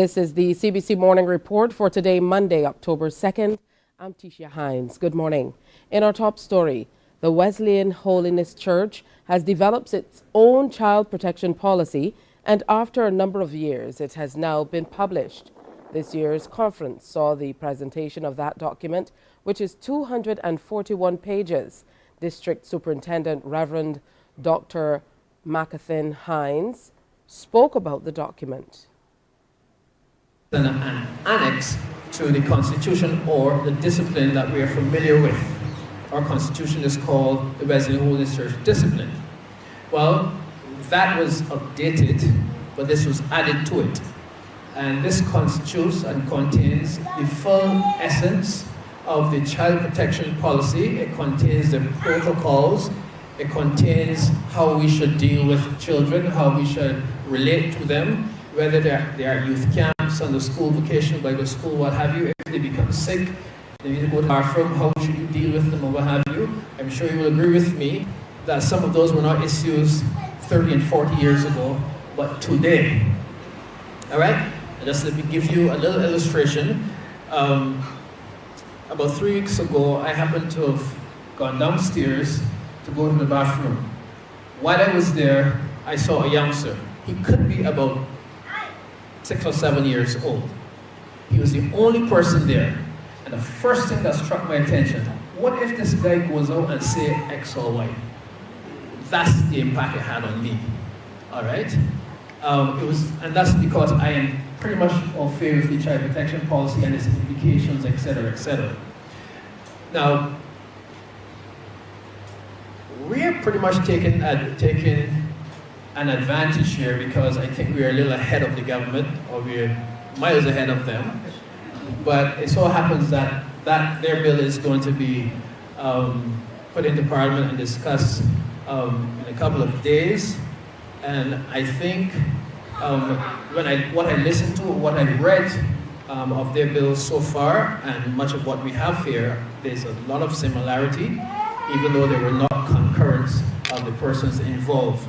This is the CBC Morning Report for today, Monday, October 2nd. I'm Tisha Hinds. Good morning. In our top story, the Wesleyan Holiness Church has developed its own child protection policy, and after a number of years, it has now been published. This year's conference saw the presentation of that document, which is 241 pages. District Superintendent Reverend Dr. Tisha Hinds spoke about the document. An annex to the Constitution or the discipline that we are familiar with. Our Constitution is called the Wesleyan Holiness Church Discipline. Well, that was updated, but this was added to it. And this constitutes and contains the full essence of the child protection policy. It contains the protocols. It contains how we should deal with children, how we should relate to them, whether they are youth camps, on the school vacation, by the school, what have you. If they become sick, they need to go to the bathroom, how should you deal with them or what have you. I'm sure you will agree with me that some of those were not issues 30 and 40 years ago, but today. All right? Just let me give you a little illustration. About 3 weeks ago, I happened to have gone downstairs to go to the bathroom. While I was there, I saw a youngster. He could be about 6 or 7 years old. He was the only person there. And the first thing that struck my attention, what if this guy goes out and say X or Y? That's the impact it had on me. All right? And that's because I am pretty much on favor of the child protection policy and its implications, etc., etc. Now, we're pretty much taking an advantage here because I think we're a little ahead of the government, or we're miles ahead of them. But it so happens that their bill is going to be put into Parliament and discussed in a couple of days. And I think what I listened to, what I read of their bill so far, and much of what we have here, there's a lot of similarity, even though there were not concurrence of the persons involved.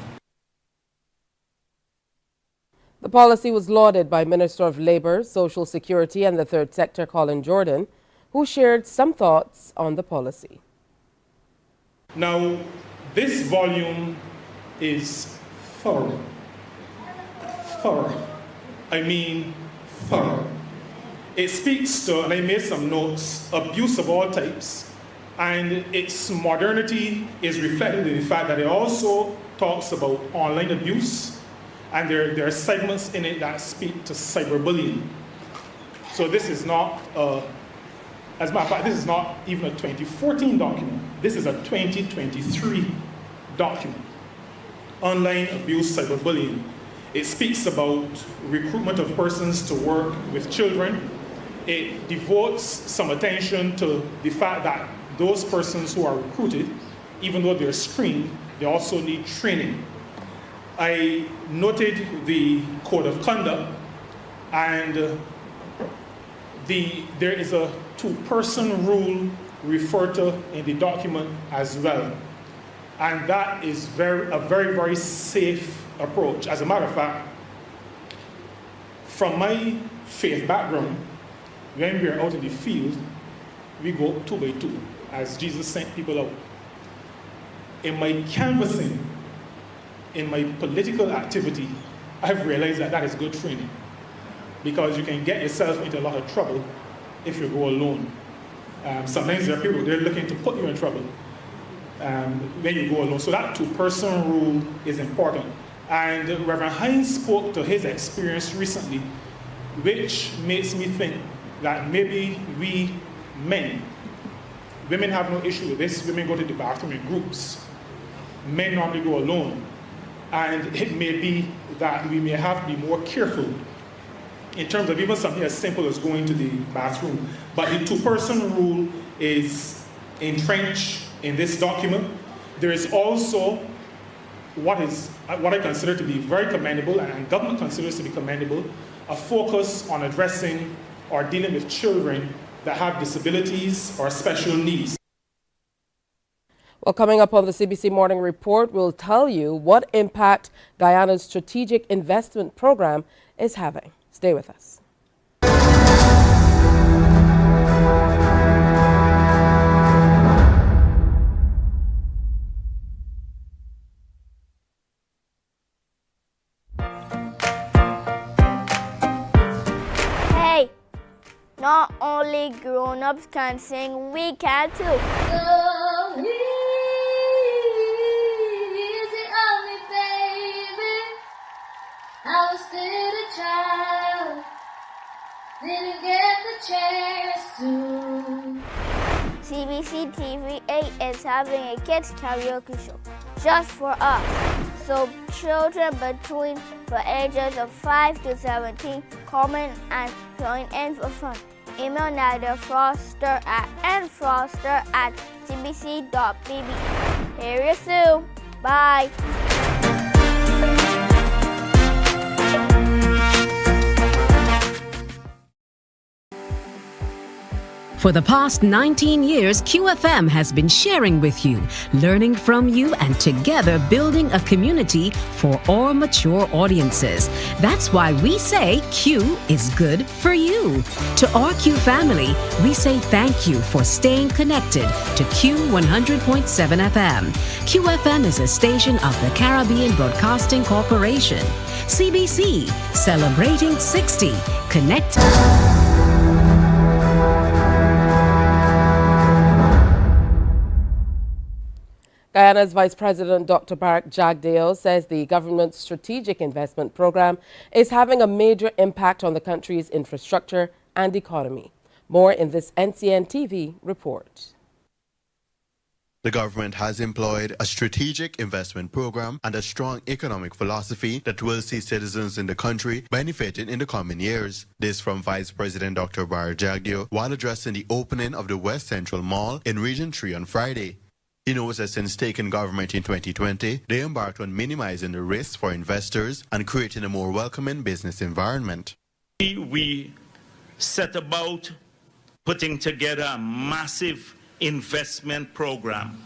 The policy was lauded by Minister of Labour, Social Security and the Third Sector, Colin Jordan, who shared some thoughts on the policy. Now, this volume is thorough. I mean thorough. It speaks to, and I made some notes, abuse of all types, and its modernity is reflected in the fact that it also talks about online abuse, and there are segments in it that speak to cyberbullying. So this is not, as a matter of fact, this is not even a 2014 document. This is a 2023 document. Online abuse, cyberbullying. It speaks about recruitment of persons to work with children. It devotes some attention to the fact that those persons who are recruited, even though they're screened, they also need training. I noted the code of conduct, and there is a two-person rule referred to in the document as well. And that is a very, very safe approach. As a matter of fact, from my faith background, when we are out in the field, we go 2 by 2, as Jesus sent people out. In my canvassing, in my political activity, I've realized that is good training, because you can get yourself into a lot of trouble if you go alone. Sometimes there are people, they're looking to put you in trouble when you go alone. So that two-person rule is important. And Reverend Hinds spoke to his experience recently, which makes me think that maybe we men, women have no issue with this. Women go to the bathroom in groups. Men normally go alone. And it may be that we may have to be more careful in terms of even something as simple as going to the bathroom. But the two-person rule is entrenched in this document. There is also what I consider to be very commendable, and government considers to be commendable, a focus on addressing or dealing with children that have disabilities or special needs. Well, coming up on the CBC Morning Report, we'll tell you what impact Guyana's strategic investment program is having. Stay with us. only grown-ups can sing, we can too. So easy on me, baby. I was still a child, didn't get the chance to. CBC TV 8 is having a kids karaoke show just for us. So children between the ages of 5 to 17 come in and join in for fun. Email Nadia Foster at nfoster@cbc.bb. Hear you soon. Bye. For the past 19 years, QFM has been sharing with you, learning from you, and together building a community for all mature audiences. That's why we say Q is good for you. To our Q family, we say thank you for staying connected to Q 100.7 FM. QFM is a station of the Caribbean Broadcasting Corporation. CBC, celebrating 60. Connect. Guyana's Vice President Dr. Barak Jagdeo says the government's strategic investment program is having a major impact on the country's infrastructure and economy. More in this NCN-TV report. The government has employed a strategic investment program and a strong economic philosophy that will see citizens in the country benefiting in the coming years. This from Vice President Dr. Barak Jagdeo while addressing the opening of the West Central Mall in Region 3 on Friday. He knows that since taking government in 2020, they embarked on minimizing the risks for investors and creating a more welcoming business environment. We set about putting together a massive investment program.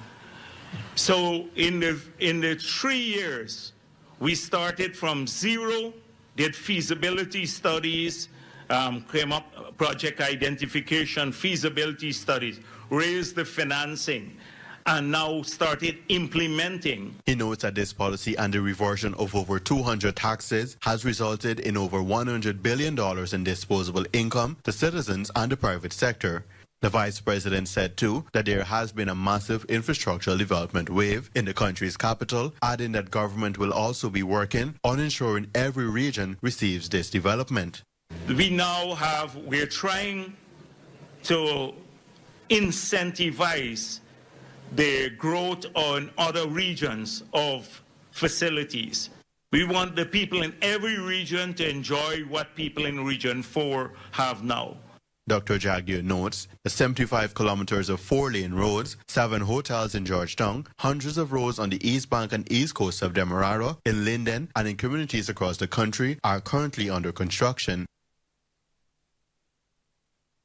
So in the 3 years, we started from zero, did feasibility studies, came up project identification, feasibility studies, raised the financing, and now started implementing. He notes that this policy and the reversion of over 200 taxes has resulted in over $100 billion in disposable income to citizens and the private sector. The Vice President said too that there has been a massive infrastructural development wave in the country's capital, adding that government will also be working on ensuring every region receives this development. We're trying to incentivize the growth on other regions of facilities. We want the people in every region to enjoy what people in Region 4 have now. Dr. Jagdeo notes the 75 kilometers of 4-lane roads, 7 hotels in Georgetown, hundreds of roads on the east bank and east coast of Demerara, in Linden, and in communities across the country are currently under construction.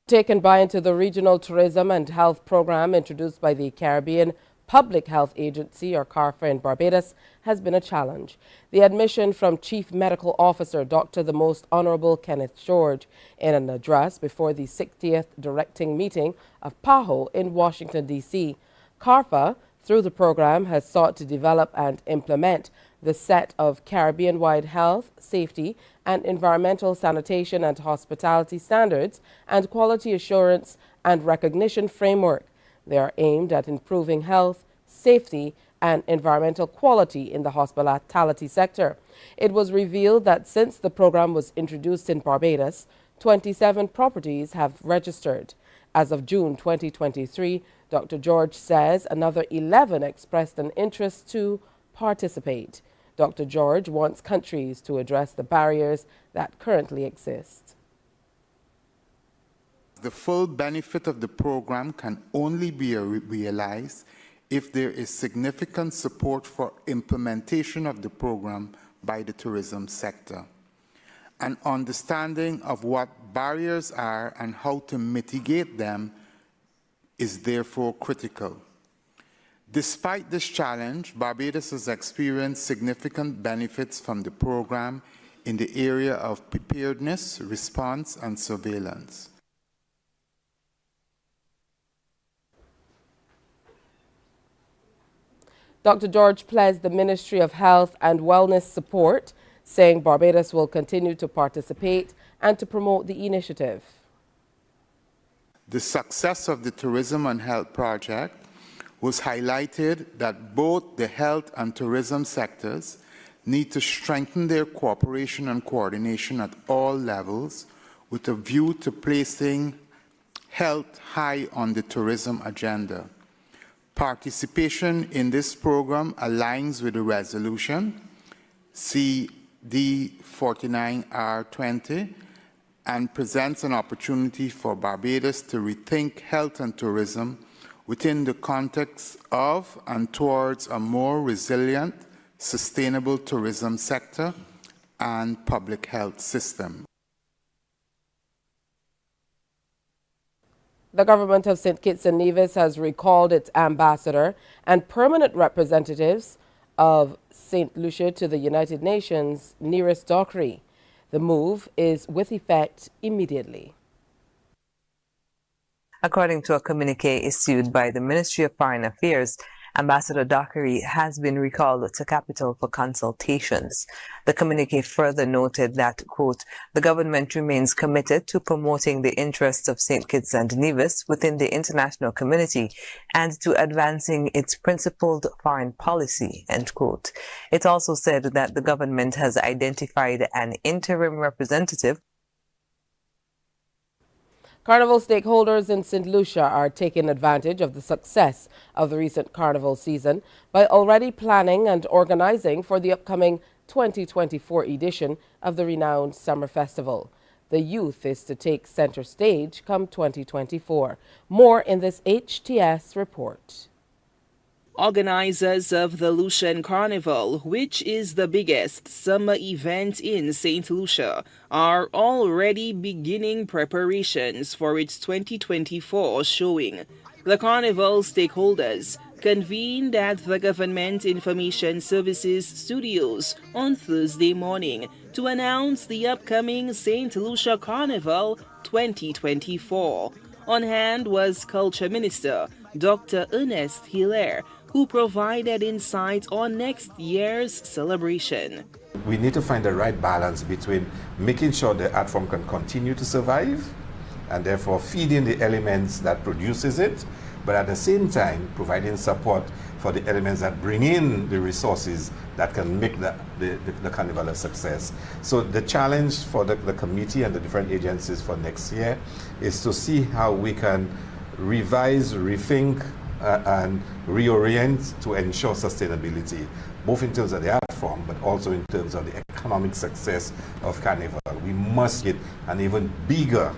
Taken by into the Regional Tourism and Health Program introduced by the Caribbean Public Health Agency, or CARFA, in Barbados has been a challenge. The admission from Chief Medical Officer Dr. the Most Honorable Kenneth George in an address before the 60th Directing Meeting of PAHO in Washington, D.C. CARFA, through the program, has sought to develop and implement the set of Caribbean-wide health, safety, and environmental sanitation and hospitality standards and quality assurance and recognition framework. They are aimed at improving health, safety, and environmental quality in the hospitality sector. It was revealed that since the program was introduced in Barbados, 27 properties have registered. As of June 2023, Dr. George says another 11 expressed an interest to participate. Dr. George wants countries to address the barriers that currently exist. The full benefit of the program can only be realized if there is significant support for implementation of the program by the tourism sector. An understanding of what barriers are and how to mitigate them is therefore critical. Despite this challenge, Barbados has experienced significant benefits from the program in the area of preparedness, response, and surveillance. Dr. George pledged the Ministry of Health and Wellness support, saying Barbados will continue to participate and to promote the initiative. The success of the Tourism and Health Project was highlighted that both the health and tourism sectors need to strengthen their cooperation and coordination at all levels with a view to placing health high on the tourism agenda. Participation in this program aligns with the resolution CD 49R20 and presents an opportunity for Barbados to rethink health and tourism within the context of and towards a more resilient, sustainable tourism sector and public health system. The government of St. Kitts and Nevis has recalled its ambassador and permanent representatives of St. Lucia to the United Nations nearest Dockery. The move is with effect immediately. According to a communique issued by the Ministry of Foreign Affairs, Ambassador Dockery has been recalled to Capital for consultations. The communique further noted that, quote, the government remains committed to promoting the interests of St. Kitts and Nevis within the international community and to advancing its principled foreign policy, end quote. It also said that the government has identified an interim representative. Carnival stakeholders in St. Lucia are taking advantage of the success of the recent carnival season by already planning and organizing for the upcoming 2024 edition of the renowned Summer Festival. The youth is to take center stage come 2024. More in this HTS report. Organizers of the Lucian Carnival, which is the biggest summer event in St. Lucia, are already beginning preparations for its 2024 showing. The carnival stakeholders convened at the Government Information Services Studios on Thursday morning to announce the upcoming St. Lucia Carnival 2024. On hand was Culture Minister Dr. Ernest Hilaire, who provided insight on next year's celebration. We need to find the right balance between making sure the art form can continue to survive and therefore feeding the elements that produces it, but at the same time providing support for the elements that bring in the resources that can make the carnival a success. So the challenge for the committee and the different agencies for next year is to see how we can revise, rethink, and reorient to ensure sustainability, both in terms of the art form, but also in terms of the economic success of Carnival. We must get an even bigger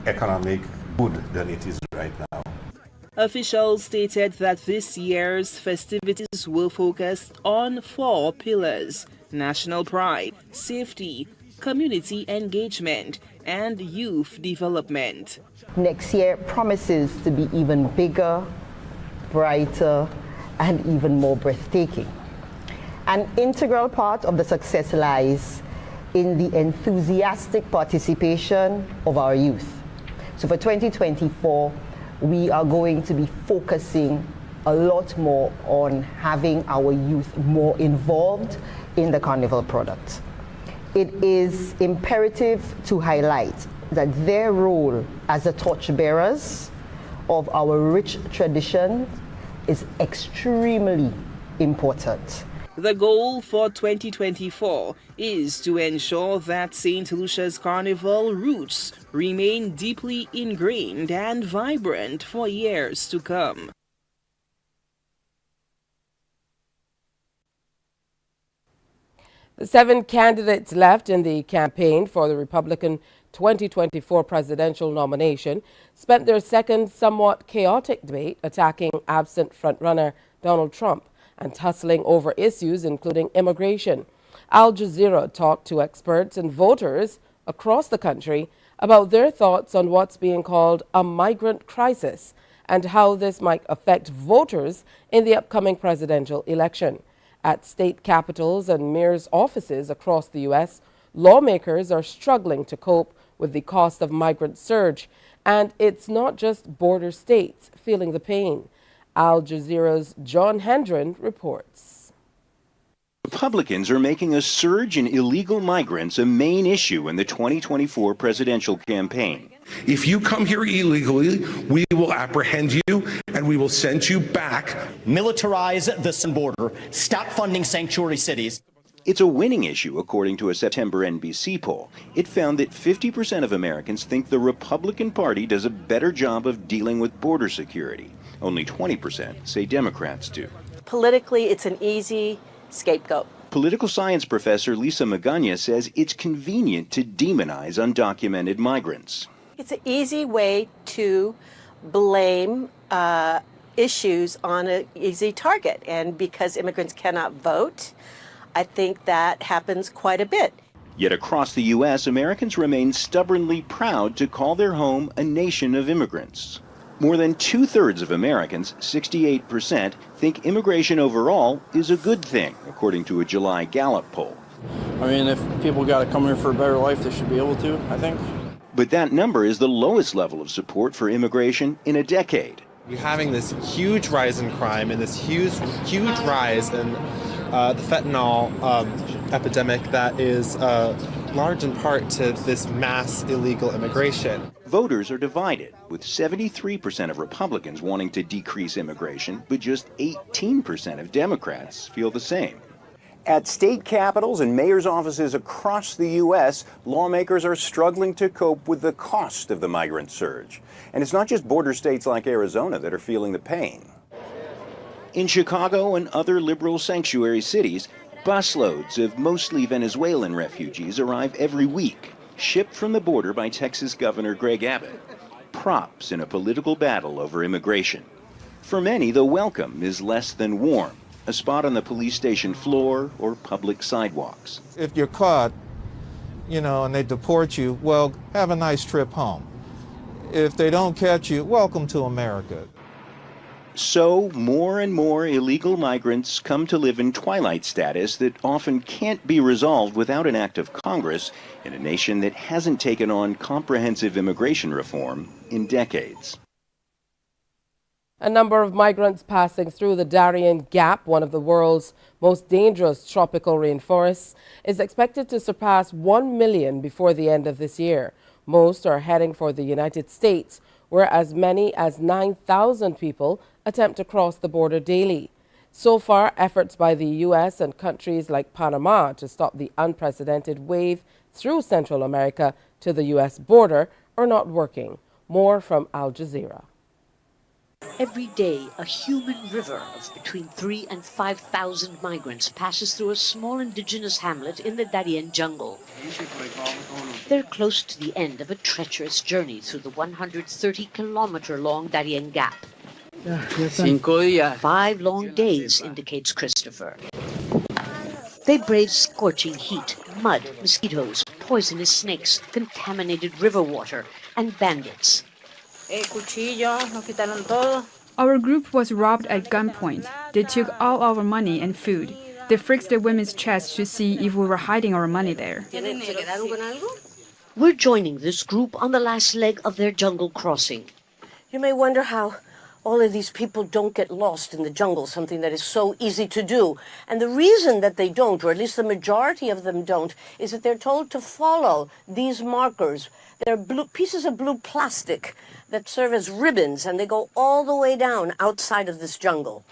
economic good than it is right now. Officials stated that this year's festivities will focus on 4 pillars: national pride, safety, community engagement, and youth development. Next year promises to be even bigger, brighter, and even more breathtaking. An integral part of the success lies in the enthusiastic participation of our youth. So for 2024, we are going to be focusing a lot more on having our youth more involved in the carnival product. It is imperative to highlight that their role as the torchbearers of our rich tradition is extremely important. The goal for 2024 is to ensure that St. Lucia's carnival roots remain deeply ingrained and vibrant for years to come. The 7 candidates left in the campaign for the Republican 2024 presidential nomination spent their second somewhat chaotic debate attacking absent frontrunner Donald Trump and tussling over issues including immigration. Al Jazeera talked to experts and voters across the country about their thoughts on what's being called a migrant crisis and how this might affect voters in the upcoming presidential election. At state capitals and mayor's offices across the U.S., lawmakers are struggling to cope with the cost of migrant surge, and it's not just border states feeling the pain. Al Jazeera's John Hendren reports. Republicans are making a surge in illegal migrants a main issue in the 2024 presidential campaign. If you come here illegally, we will apprehend you and we will send you back. Militarize the southern border. Stop funding sanctuary cities. It's a winning issue, according to a September NBC poll. It found that 50% of Americans think the Republican Party does a better job of dealing with border security. Only 20% say Democrats do. Politically, it's an easy scapegoat. Political science professor Lisa Magana says it's convenient to demonize undocumented migrants. It's an easy way to blame issues on an easy target. And because immigrants cannot vote, I think that happens quite a bit. Yet across the U.S., Americans remain stubbornly proud to call their home a nation of immigrants. More than two-thirds of Americans, 68%, think immigration overall is a good thing, according to a July Gallup poll. I mean, if people got to come here for a better life, they should be able to, I think. But that number is the lowest level of support for immigration in a decade. You're having this huge rise in crime and this huge rise in the fentanyl epidemic that is large in part to this mass illegal immigration. Voters are divided, with 73% of Republicans wanting to decrease immigration, but just 18% of Democrats feel the same. At state capitals and mayor's offices across the U.S., lawmakers are struggling to cope with the cost of the migrant surge. And it's not just border states like Arizona that are feeling the pain. In Chicago and other liberal sanctuary cities, busloads of mostly Venezuelan refugees arrive every week, shipped from the border by Texas Governor Greg Abbott, props in a political battle over immigration. For many, the welcome is less than warm, a spot on the police station floor or public sidewalks. If you're caught, and they deport you, well, have a nice trip home. If they don't catch you, welcome to America. So, more and more illegal migrants come to live in twilight status that often can't be resolved without an act of Congress in a nation that hasn't taken on comprehensive immigration reform in decades. A number of migrants passing through the Darien Gap, one of the world's most dangerous tropical rainforests, is expected to surpass 1 million before the end of this year. Most are heading for the United States, where as many as 9,000 people attempt to cross the border daily. So far, efforts by the U.S. and countries like Panama to stop the unprecedented wave through Central America to the U.S. border are not working. More from Al Jazeera. Every day, a human river of between 3,000 and 5,000 migrants passes through a small indigenous hamlet in the Darien jungle. They're close to the end of a treacherous journey through the 130-kilometer-long Darien Gap. 5 long days, indicates Christopher. They brave scorching heat, mud, mosquitoes, poisonous snakes, contaminated river water, and bandits. Our group was robbed at gunpoint. They took all our money and food. They frisked the women's chests to see if we were hiding our money there. We're joining this group on the last leg of their jungle crossing. You may wonder how all of these people don't get lost in the jungle, something that is so easy to do. And the reason that they don't, or at least the majority of them don't, is that they're told to follow these markers. They're pieces of blue plastic that serve as ribbons, and they go all the way down outside of this jungle.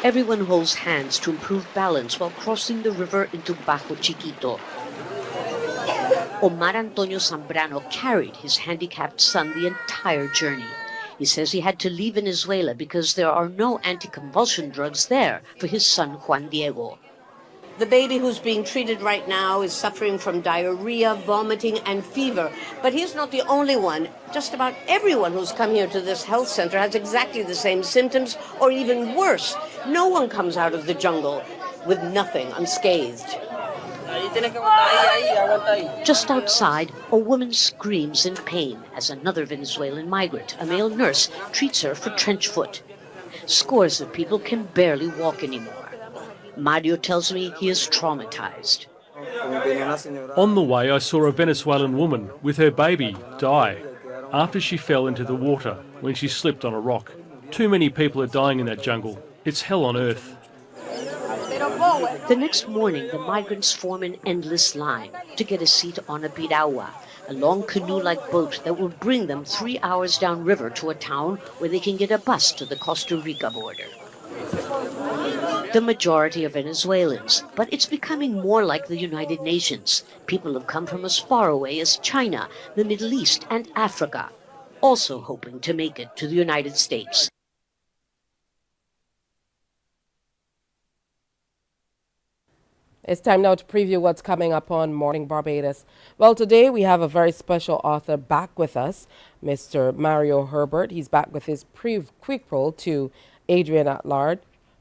Everyone holds hands to improve balance while crossing the river into Bajo Chiquito. Omar Antonio Zambrano carried his handicapped son the entire journey. He says he had to leave Venezuela because there are no anticonvulsant drugs there for his son Juan Diego. The baby who's being treated right now is suffering from diarrhea, vomiting, and fever. But he's not the only one. Just about everyone who's come here to this health center has exactly the same symptoms, or even worse. No one comes out of the jungle with nothing, unscathed. Just outside, a woman screams in pain as another Venezuelan migrant, a male nurse, treats her for trench foot. Scores of people can barely walk anymore. Mario tells me he is traumatized. On the way, I saw a Venezuelan woman with her baby die after she fell into the water when she slipped on a rock. Too many people are dying in that jungle. It's hell on earth. The next morning, the migrants form an endless line to get a seat on a pirawa, a long canoe-like boat that will bring them 3 hours downriver to a town where they can get a bus to the Costa Rica border. The majority are Venezuelans, but it's becoming more like the United Nations. People have come from as far away as China, the Middle East, and Africa, also hoping to make it to the United States. It's time now to preview what's coming up on Morning Barbados. Well, today we have a very special author back with us, Mr. Mario Herbert. He's back with his prequel to Adrian at Large.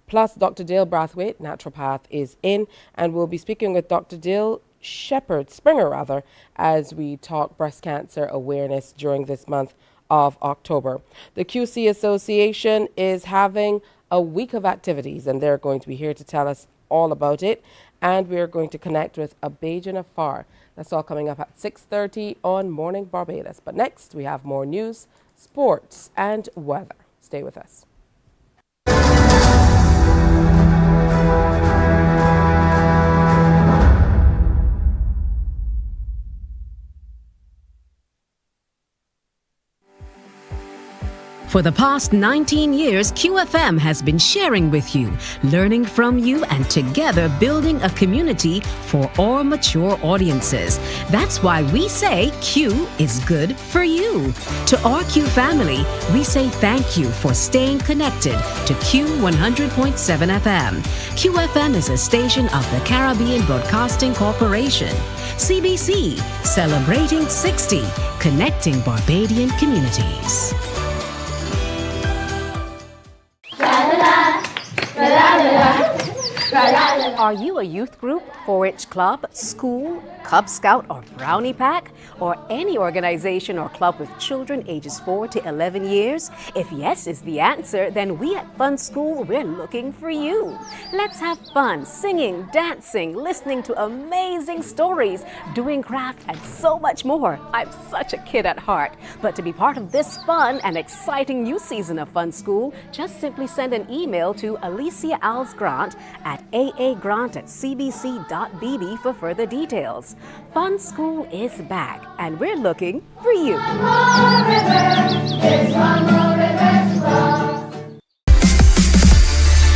Plus, Dr. Dale Brathwaite, naturopath, is in, and we'll be speaking with Dr. Dale Springer, as we talk breast cancer awareness during this month of October. The QC Association is having a week of activities, and they're going to be here to tell us all about it. And we're going to connect with Abidjan Afar. That's all coming up at 6:30 on Morning Barbados. But next, we have more news, sports, and weather. Stay with us. For the past 19 years, QFM has been sharing with you, learning from you, and together building a community for all mature audiences. That's why we say Q is good for you. To our Q family, we say thank you for staying connected to Q 100.7 FM. QFM is a station of the Caribbean Broadcasting Corporation. CBC, celebrating 60, connecting Barbadian communities. Are you a youth group, 4-H club, school, Cub Scout or Brownie Pack, or any organization or club with children ages 4 to 11 years? If yes is the answer, then we at Fun School, we're looking for you. Let's have fun singing, dancing, listening to amazing stories, doing craft, and so much more. I'm such a kid at heart. But to be part of this fun and exciting new season of Fun School, just simply send an email to Alicia Alves Grant at aagrant@cbc.bb for further details. Fun School is back, and we're looking for you.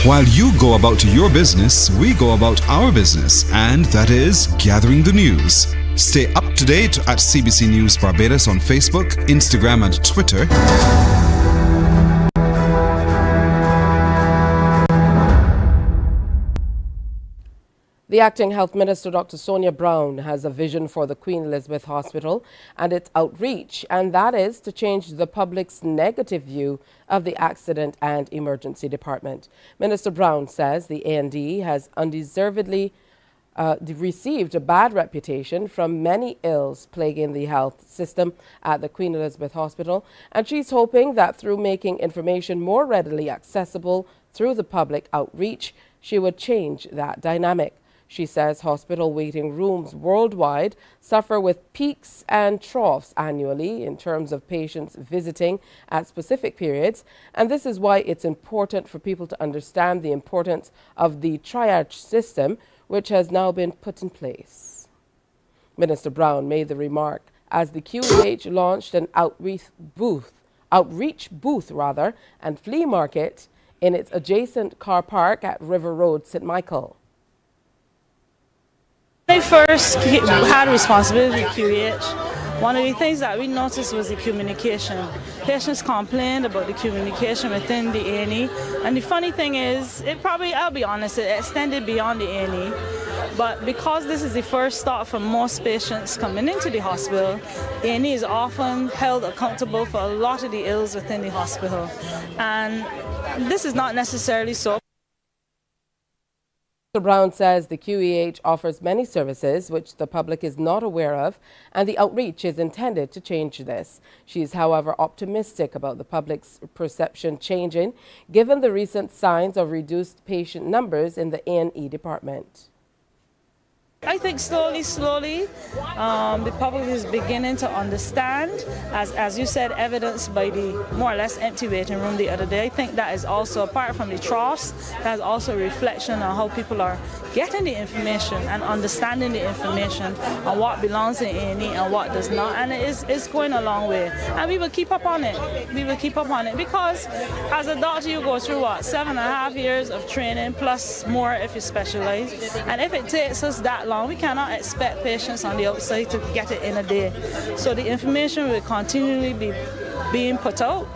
While you go about your business, we go about our business, and that is gathering the news. Stay up to date at CBC News Barbados on Facebook, Instagram, and Twitter. The Acting Health Minister, Dr. Sonia Brown, has a vision for the Queen Elizabeth Hospital and its outreach, and that is to change the public's negative view of the Accident and Emergency Department. Minister Brown says the A&D has undeservedly received a bad reputation from many ills plaguing the health system at the Queen Elizabeth Hospital, and she's hoping that through making information more readily accessible through the public outreach, she would change that dynamic. She says hospital waiting rooms worldwide suffer with peaks and troughs annually in terms of patients visiting at specific periods, and this is why it's important for people to understand the importance of the triage system, which has now been put in place. Minister Brown made the remark as the QEH launched an outreach booth and flea market in its adjacent car park at River Road, St. Michael. When I first had responsibility with QEH, one of the things that we noticed was the communication. Patients complained about the communication within the A&E, and the funny thing is, I'll be honest, it extended beyond the A&E, but because this is the first stop for most patients coming into the hospital, A&E is often held accountable for a lot of the ills within the hospital, and this is not necessarily so. Mr. Brown says the QEH offers many services which the public is not aware of, and the outreach is intended to change this. She is, however, optimistic about the public's perception changing, given the recent signs of reduced patient numbers in the A&E department. I think slowly, the public is beginning to understand, as you said, evidenced by the more or less empty waiting room the other day. I think that is also, apart from the troughs, that's also a reflection on how people are getting the information and understanding the information on what belongs in A&E and what does not. And it's going a long way. And we will keep up on it. We will keep up on it because as a doctor, you go through, 7.5 years of training plus more if you specialize. And if it takes us that long, we cannot expect patients on the outside to get it in a day. So the information will continually be being put out.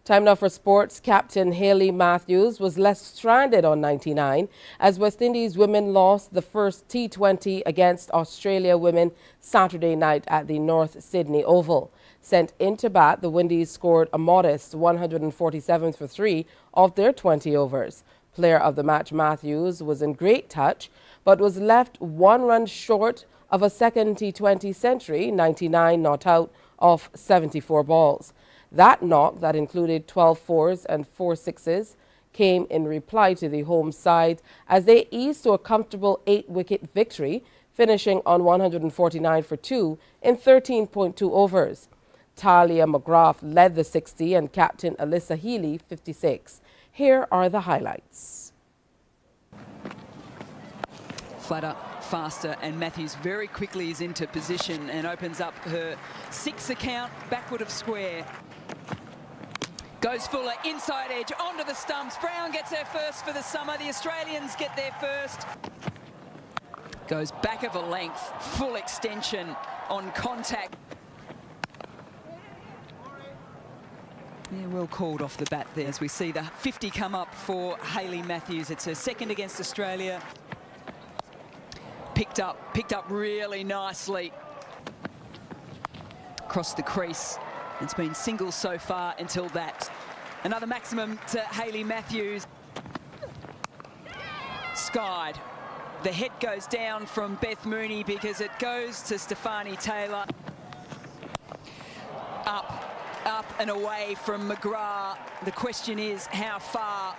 Time now for sports. Captain Hayley Matthews was left stranded on 99 as West Indies women lost the first T20 against Australia women Saturday night at the North Sydney Oval. Sent into bat, the Windies scored a modest 147 for 3 of their 20 overs. Player of the match Matthews was in great touch, but was left 1 run short of a second T20 century, 99 not out off 74 balls. That knock, that included 12 fours and 4 sixes, came in reply to the home side as they eased to a comfortable 8-wicket victory, finishing on 149 for 2 in 13.2 overs. Talia McGrath led the 60 and captain Alyssa Healy 56. Here are the highlights. Flatter, faster, and Matthews very quickly is into position and opens up her 6 account backward of square. Goes Fuller, inside edge, onto the stumps. Brown gets her first for the summer. The Australians get their first. Goes back of a length, full extension on contact. Yeah, well called off the bat there as we see the 50 come up for Hayley Matthews. It's her second against Australia. Picked up really nicely. Across the crease. It's been singles so far until that. Another maximum to Hayley Matthews. Skied. The head goes down from Beth Mooney because it goes to Stefani Taylor. Up and away from McGrath. The question is how far.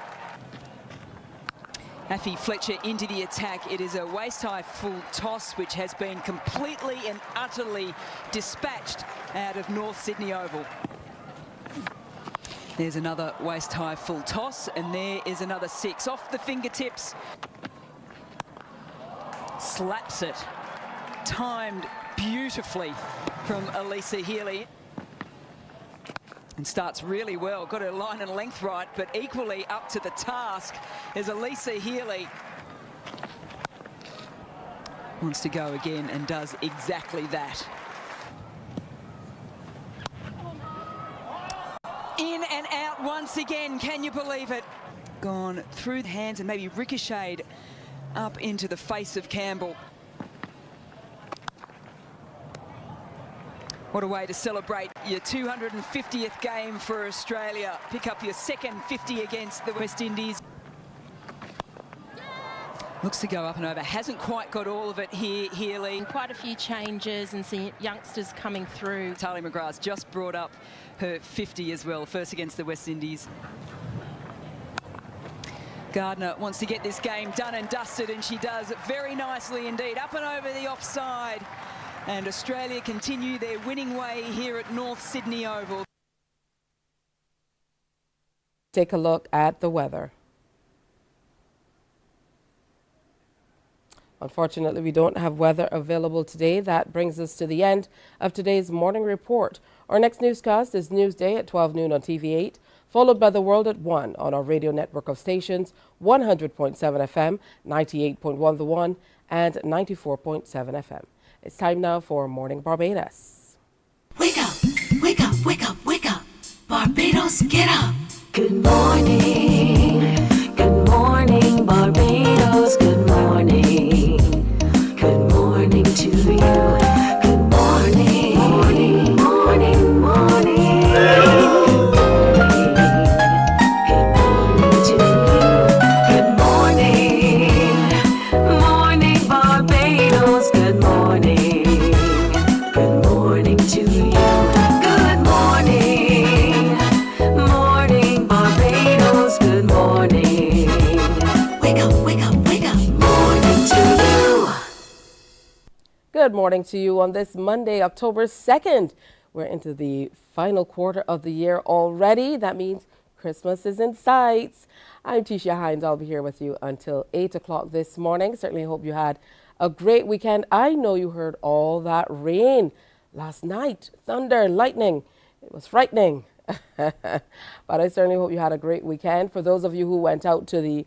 Affy Fletcher into the attack. It is a waist-high full toss which has been completely and utterly dispatched out of North Sydney Oval. There's another waist-high full toss, and there is another 6 off the fingertips. Slaps it. Timed beautifully from Elisa Healy. And starts really well. Got her line and length right, but equally up to the task is Elisa Healy. Wants to go again and does exactly that. In and out once again, can you believe it? Gone through the hands and maybe ricocheted up into the face of Campbell. What a way to celebrate your 250th game for Australia. Pick up your second 50 against the West Indies. Looks to go up and over. Hasn't quite got all of it here, Healy. Quite a few changes and some youngsters coming through. Talia McGrath's just brought up her 50 as well, first against the West Indies. Gardner wants to get this game done and dusted, and she does very nicely indeed. Up and over the offside. And Australia continue their winning way here at North Sydney Oval. Take a look at the weather. Unfortunately, we don't have weather available today. That brings us to the end of today's morning report. Our next newscast is Newsday at 12 noon on TV8, followed by The World at 1 on our radio network of stations, 100.7 FM, 98.1 The One, and 94.7 FM. It's time now for Morning Barbados. Wake up, wake up, wake up, wake up. Barbados, get up. Good morning. Good morning, Barbados. Good morning. Good morning to you. Good morning. Morning, morning, morning. Good morning to you. Good morning. Morning, Barbados. Good morning. Good morning to you. Good morning. Morning, Barbados. Good morning. Good morning to you on this Monday, October 2nd. We're into the final quarter of the year already. That means Christmas is in sight. I'm Tisha Hinds. I'll be here with you until 8 o'clock this morning. Certainly hope you had a great weekend. I know you heard all that rain last night. Thunder, lightning. It was frightening. But I certainly hope you had a great weekend. For those of you who went out to the,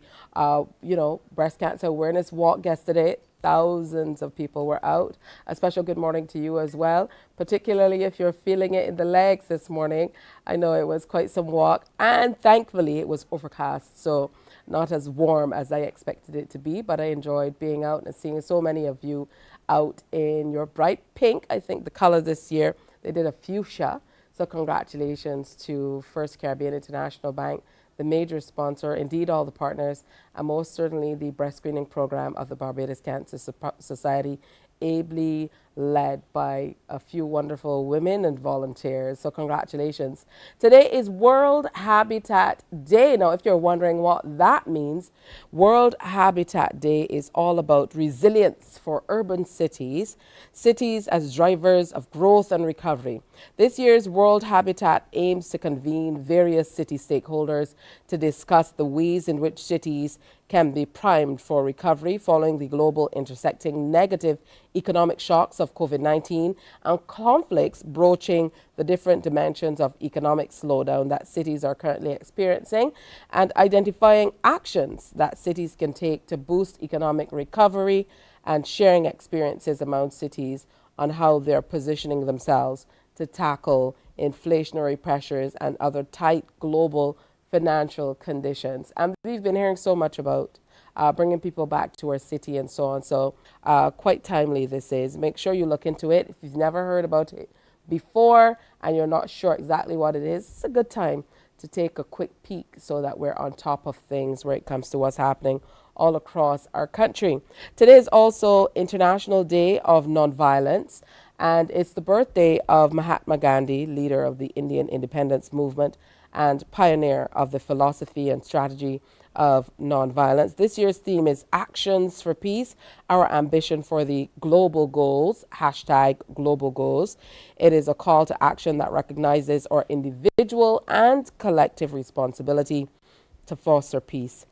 breast cancer awareness walk yesterday, thousands of people were out. A special good morning to you as well, particularly if you're feeling it in the legs this morning. I know it was quite some walk, and thankfully it was overcast, so not as warm as I expected it to be, but I enjoyed being out and seeing so many of you out in your bright pink. I think the color this year, they did a fuchsia. So congratulations to First Caribbean International Bank, the major sponsor, indeed all the partners, and most certainly the breast screening program of the Barbados Cancer Society, ably led by a few wonderful women and volunteers. So congratulations. Today is World Habitat Day. Now, if you're wondering what that means, World Habitat Day is all about resilience for urban cities, cities as drivers of growth and recovery. This year's World Habitat aims to convene various city stakeholders to discuss the ways in which cities can be primed for recovery following the global intersecting negative economic shocks of COVID-19 and conflicts broaching the different dimensions of economic slowdown that cities are currently experiencing, and identifying actions that cities can take to boost economic recovery, and sharing experiences among cities on how they're positioning themselves to tackle inflationary pressures and other tight global financial conditions. And we've been hearing so much about bringing people back to our city and so on. So quite timely this is. Make sure you look into it. If you've never heard about it before and you're not sure exactly what it is, it's a good time to take a quick peek so that we're on top of things when it comes to what's happening all across our country. Today is also International Day of Nonviolence, and it's the birthday of Mahatma Gandhi, leader of the Indian independence movement and pioneer of the philosophy and strategy of nonviolence. This year's theme is Actions for Peace, our ambition for the global goals, hashtag global goals. It is a call to action that recognizes our individual and collective responsibility to foster peace.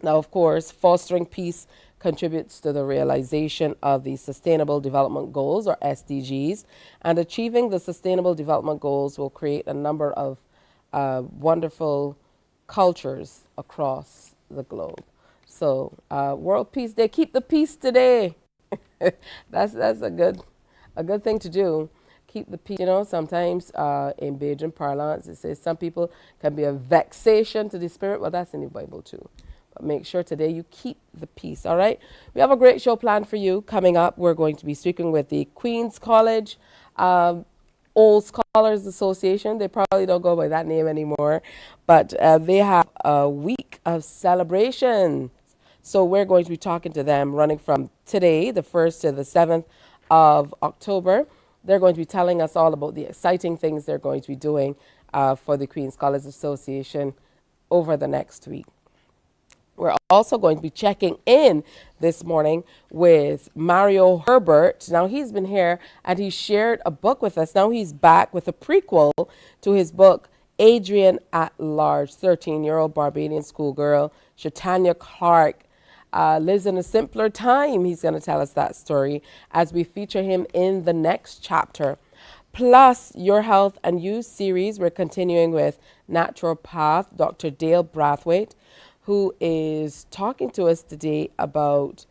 Now, of course, fostering peace contributes to the realization of the Sustainable Development Goals, or SDGs, and achieving the Sustainable Development Goals will create a number of wonderful cultures across the globe. So, World Peace Day, keep the peace today. that's a good thing to do. Keep the peace. You know, sometimes in Bajan parlance, it says some people can be a vexation to the spirit. Well, that's in the Bible too. But make sure today you keep the peace, all right? We have a great show planned for you. Coming up, we're going to be speaking with the Queen's College Old Scholars Association. They probably don't go by that name anymore, but they have a week of celebrations. So we're going to be talking to them running from today, the 1st to the 7th of October. They're going to be telling us all about the exciting things they're going to be doing for the Queen's Scholars Association over the next week. We're also going to be checking in this morning with Mario Herbert. Now, he's been here and he shared a book with us. Now he's back with a prequel to his book, Adrian at Large. 13-year-old Barbadian schoolgirl, Shatanya Clark, lives in a simpler time. He's going to tell us that story as we feature him in the next chapter. Plus, Your Health and You series, we're continuing with naturopath Dr. Dale Brathwaite, who is talking to us today about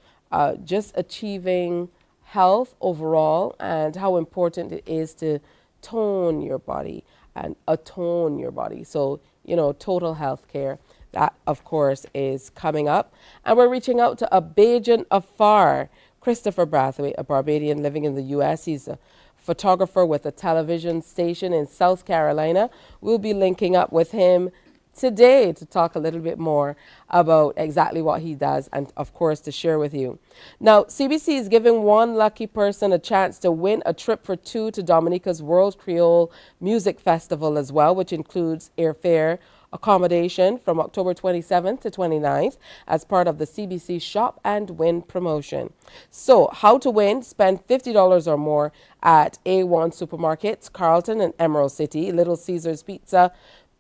just achieving health overall and how important it is to tone your body and atone your body. So, you know, total health care. That, of course, is coming up. And we're reaching out to a Bajan afar, Christopher Brathwaite, a Barbadian living in the U.S. He's a photographer with a television station in South Carolina. We'll be linking up with him today to talk a little bit more about exactly what he does and, of course, to share with you. Now, CBC is giving one lucky person a chance to win a trip for two to Dominica's World Creole Music Festival as well, which includes airfare, accommodation from October 27th to 29th as part of the CBC Shop and Win promotion. So, how to win? Spend $50 or more at A1 Supermarkets, Carlton and Emerald City, Little Caesars Pizza,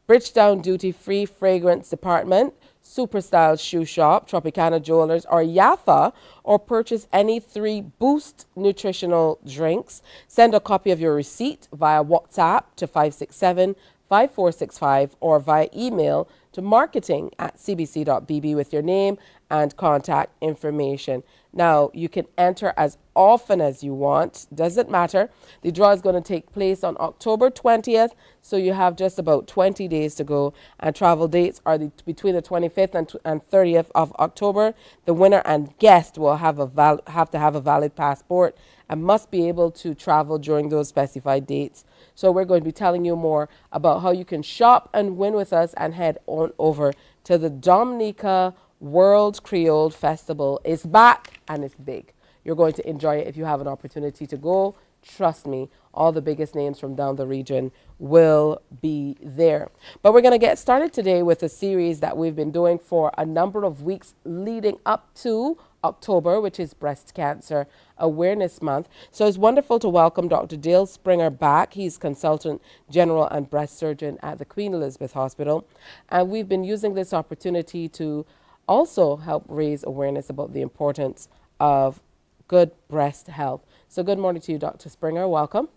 Bridgetown Duty Free Fragrance Department, Superstyle Shoe Shop, Tropicana Jewelers, or Yafa, or purchase any 3 Boost nutritional drinks. Send a copy of your receipt via WhatsApp to 567-5465 or via email to marketing@cbc.bb with your name and contact information. Now, you can enter as often as you want. Doesn't matter. The draw is going to take place on October 20th, so you have just about 20 days to go. And travel dates are between the 25th and 30th of October. The winner and guest will have to have a valid passport and must be able to travel during those specified dates. So we're going to be telling you more about how you can shop and win with us, and head on over to the Dominica World Creole Festival. It's back and it's big. You're going to enjoy it if you have an opportunity to go. Trust me, all the biggest names from down the region will be there. But we're going to get started today with a series that we've been doing for a number of weeks leading up to October, which is Breast Cancer Awareness Month. So it's wonderful to welcome Dr. Dale Springer back. He's Consultant General and Breast Surgeon at the Queen Elizabeth Hospital. And we've been using this opportunity to also help raise awareness about the importance of good breast health. So good morning to you, Dr. Springer. Welcome.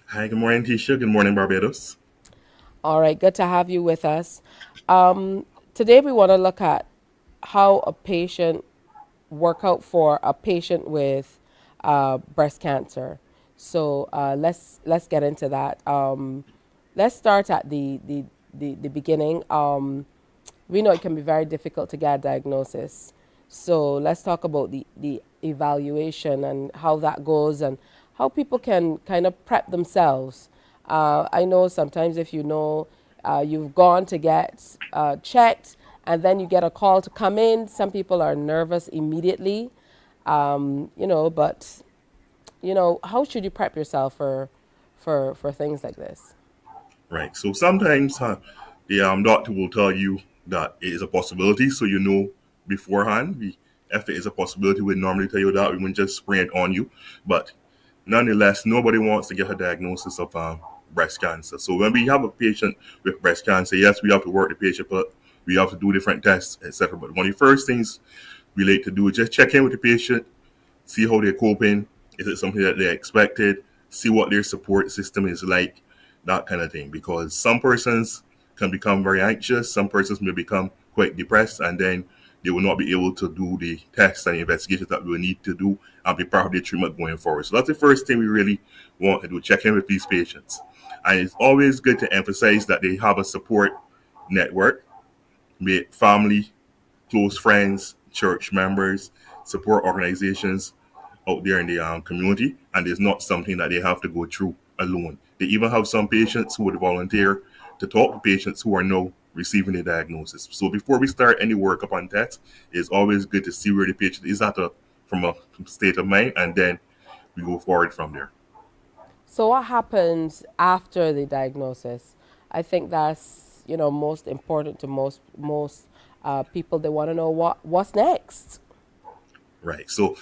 Hi, good morning, Tisha. Good morning, Barbados. All right, good to have you with us. Today we want to look at how a patient workout for a patient with breast cancer. So let's get into that. Let's start at the beginning. We know it can be very difficult to get a diagnosis. So let's talk about the evaluation and how that goes and how people can kind of prep themselves. I know sometimes if you know you've gone to get checked and then you get a call to come in, some people are nervous immediately, but how should you prep yourself for things like this? Right. So sometimes the doctor will tell you that it is a possibility, so you know beforehand. If it is a possibility, we normally tell you that. We wouldn't just spray it on you. But nonetheless, nobody wants to get a diagnosis of breast cancer. So when we have a patient with breast cancer, yes, we have to work the patient, but we have to do different tests, etc. But one of the first things we like to do is just check in with the patient, see how they're coping. Is it something that they expected? See what their support system is like, that kind of thing. Because some persons can become very anxious, some persons may become quite depressed, and then they will not be able to do the tests and investigations that we will need to do and be part of the treatment going forward. So that's the first thing we really want to do, check in with these patients. And it's always good to emphasize that they have a support network, be it family, close friends, church members, support organizations out there in the community, and it's not something that they have to go through alone. They even have some patients who would volunteer to talk to patients who are now receiving the diagnosis. So before we start any workup on tests, it's always good to see where the patient is at from a state of mind, and then we go forward from there. So what happens after the diagnosis? I think that's most important to most people. They want to know what's next. Right. So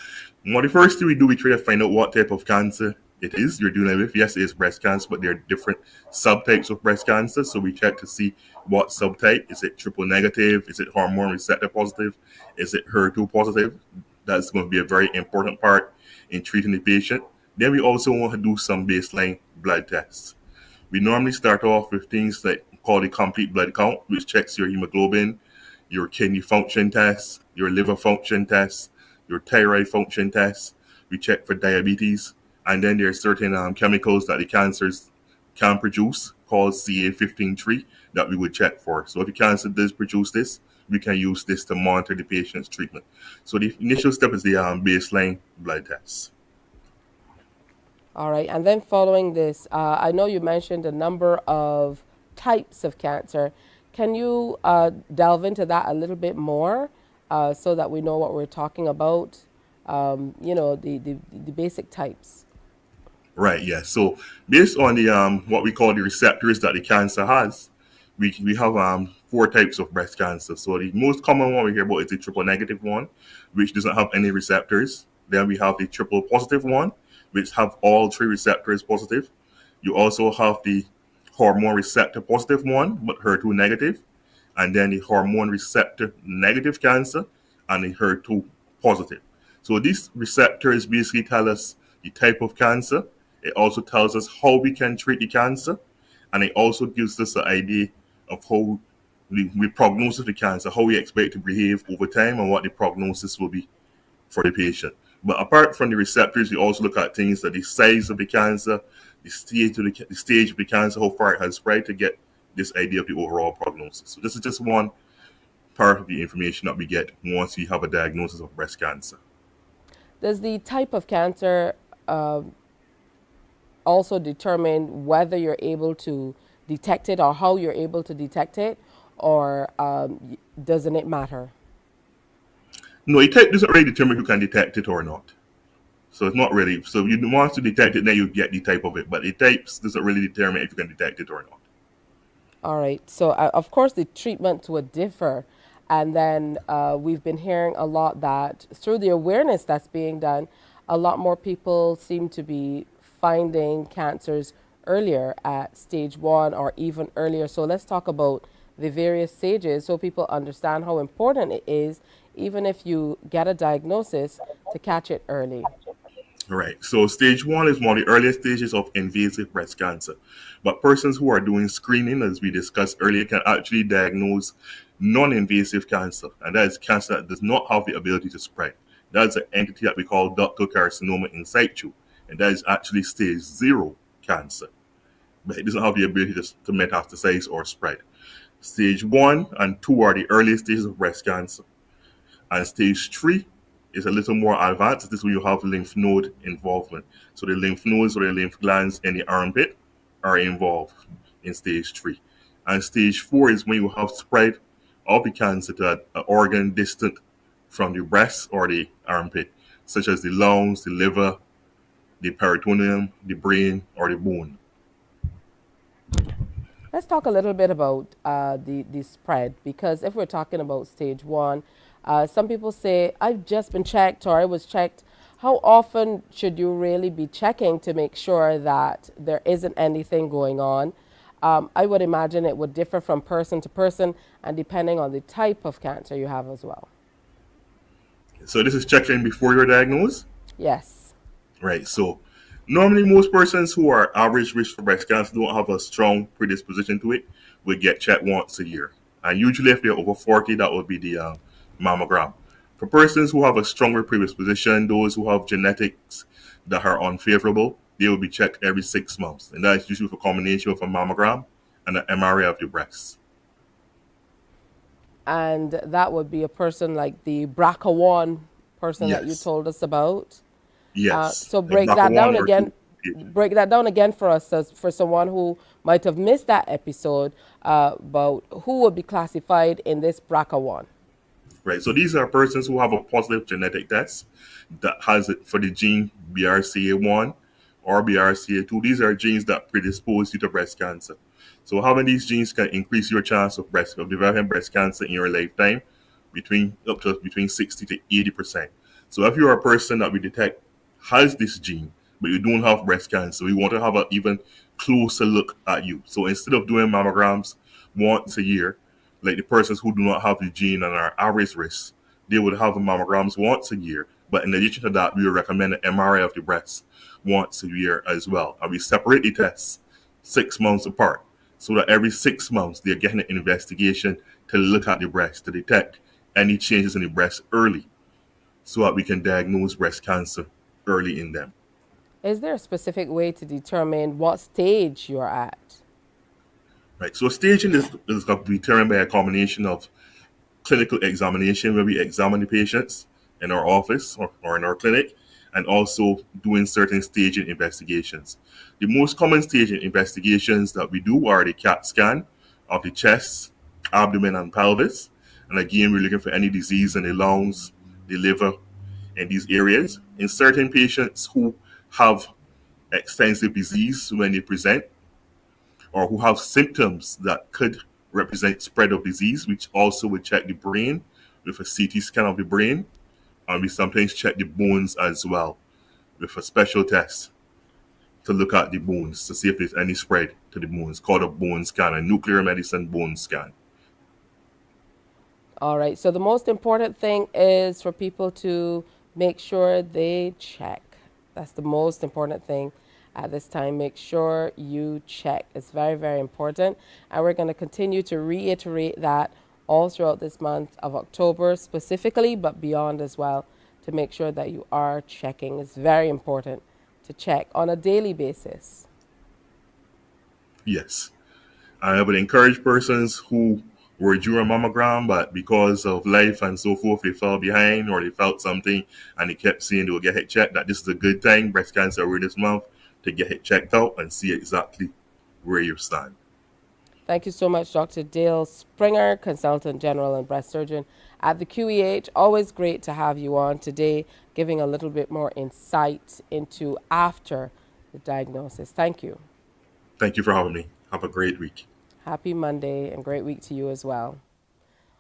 one of the first thing we do, we try to find out what type of cancer it is you're dealing with. Yes, it is breast cancer, but there are different subtypes of breast cancer. So we check to see what subtype. Is it triple negative? Is it hormone receptor positive? Is it HER2 positive? That's going to be a very important part in treating the patient. Then we also want to do some baseline blood tests. We normally start off with things like called the complete blood count, which checks your hemoglobin, your kidney function tests, your liver function tests, your thyroid function tests. We check for diabetes. And then there are certain chemicals that the cancers can produce called CA15-3 that we would check for. So if the cancer does produce this, we can use this to monitor the patient's treatment. So the initial step is the baseline blood tests. All right. And then following this, I know you mentioned a number of types of cancer. Can you delve into that a little bit more so that we know what we're talking about? The basic types. Right, yes. So based on the what we call the receptors that the cancer has, we have 4 types of breast cancer. So the most common one we hear about is the triple negative one, which doesn't have any receptors. Then we have the triple positive one, which have all 3 receptors positive. You also have the hormone receptor positive one, but HER2 negative, and then the hormone receptor negative cancer and the HER2 positive. So these receptors basically tell us the type of cancer. It also tells us how we can treat the cancer, and it also gives us an idea of how we prognosis the cancer, how we expect to behave over time, and what the prognosis will be for the patient. But apart from the receptors, we also look at things like the size of the cancer, the stage of the cancer, how far it has spread, to get this idea of the overall prognosis. So this is just one part of the information that we get once we have a diagnosis of breast cancer. Does the type of cancer also determine whether you're able to detect it or how you're able to detect it, or doesn't it matter? No, the type doesn't really determine who can detect it or not. So it's not really, so you want to detect it, then you get the type of it, but the types doesn't really determine if you can detect it or not. All right, so of course the treatment would differ, and then we've been hearing a lot that through the awareness that's being done, a lot more people seem to be finding cancers earlier at stage 1 or even earlier. So let's talk about the various stages so people understand how important it is, even if you get a diagnosis, to catch it early. Right. So stage 1 is one of the earliest stages of invasive breast cancer. But persons who are doing screening, as we discussed earlier, can actually diagnose non-invasive cancer. And that is cancer that does not have the ability to spread. That's an entity that we call ductal carcinoma in situ. And that is actually stage 0 cancer. But it doesn't have the ability to metastasize or spread. Stage 1 and 2 are the earliest stages of breast cancer. And stage 3 is a little more advanced. This is where you have lymph node involvement. So the lymph nodes or the lymph glands in the armpit are involved in stage 3. And stage 4 is when you have spread of the cancer to an organ distant from the breast or the armpit, such as the lungs, the liver, the peritoneum, the brain, or the bone. Let's talk a little bit about the spread, because if we're talking about stage 1, some people say, I've just been checked or I was checked. How often should you really be checking to make sure that there isn't anything going on? I would imagine it would differ from person to person and depending on the type of cancer you have as well. So this is checking before you're diagnosed? Yes. Right. So normally most persons who are average risk for breast cancer don't have a strong predisposition to it, would get checked once a year. And usually if they're over 40, that would be the mammogram. For persons who have a stronger predisposition, those who have genetics that are unfavorable, they will be checked every 6 months. And that is usually with a combination of a mammogram and an MRI of the breast. And that would be a person like the BRCA1 person that you told us about. Yes. So break that down again. Break that down again for us, for someone who might have missed that episode, about who would be classified in this BRCA1. Right. So these are persons who have a positive genetic test that has it for the gene BRCA1 or BRCA2. These are genes that predispose you to breast cancer. So having these genes can increase your chance of developing breast cancer in your lifetime between 60 to 80%. So if you're a person that we detect has this gene, but you don't have breast cancer, we want to have an even closer look at you. So instead of doing mammograms once a year, like the persons who do not have the gene and are average risk, they would have mammograms once a year. But in addition to that, we would recommend an MRI of the breast once a year as well. And we separate the tests 6 months apart, so that every 6 months they're getting an investigation to look at the breast to detect any changes in the breast early, so that we can diagnose breast cancer early in them. Is there a specific way to determine what stage you're at? Right. So staging is determined by a combination of clinical examination, where we examine the patients in our office or in our clinic, and also doing certain staging investigations. The most common staging investigations that we do are the CAT scan of the chest, abdomen, and pelvis. And again, we're looking for any disease in the lungs, the liver, in these areas. In certain patients who have extensive disease when they present, or who have symptoms that could represent spread of disease, which also will check the brain with a CT scan of the brain. And we sometimes check the bones as well with a special test to look at the bones to see if there's any spread to the bones, called a bone scan, a nuclear medicine bone scan. All right, so the most important thing is for people to make sure they check. That's the most important thing at this time. Make sure you check. It's very, very important. And we're going to continue to reiterate that all throughout this month of October specifically, but beyond as well, to make sure that you are checking. It's very important to check on a daily basis. Yes. I would encourage persons who were due a mammogram, but because of life and so forth, they fell behind or they felt something and they kept saying they will get it checked, that this is a good time, Breast Cancer Awareness Month, to get it checked out and see exactly where you stand. Thank you so much, Dr. Dale Springer, Consultant General and Breast Surgeon at the QEH. Always great to have you on today, giving a little bit more insight into after the diagnosis. Thank you. Thank you for having me. Have a great week. Happy Monday and great week to you as well.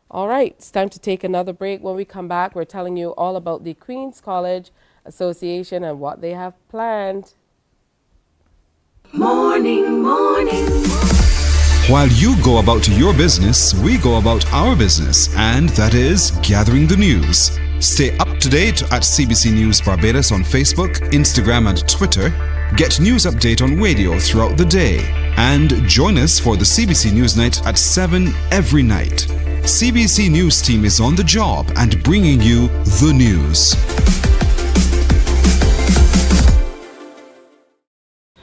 All right, it's time to take another break. When we come back, we're telling you all about the Queen's College Association and what they have planned. Morning, morning. While you go about your business, we go about our business, and that is gathering the news. Stay up to date at CBC News Barbados on Facebook, Instagram, and Twitter. Get news update on radio throughout the day. And join us for the CBC News Night at 7 every night. CBC News team is on the job and bringing you the news.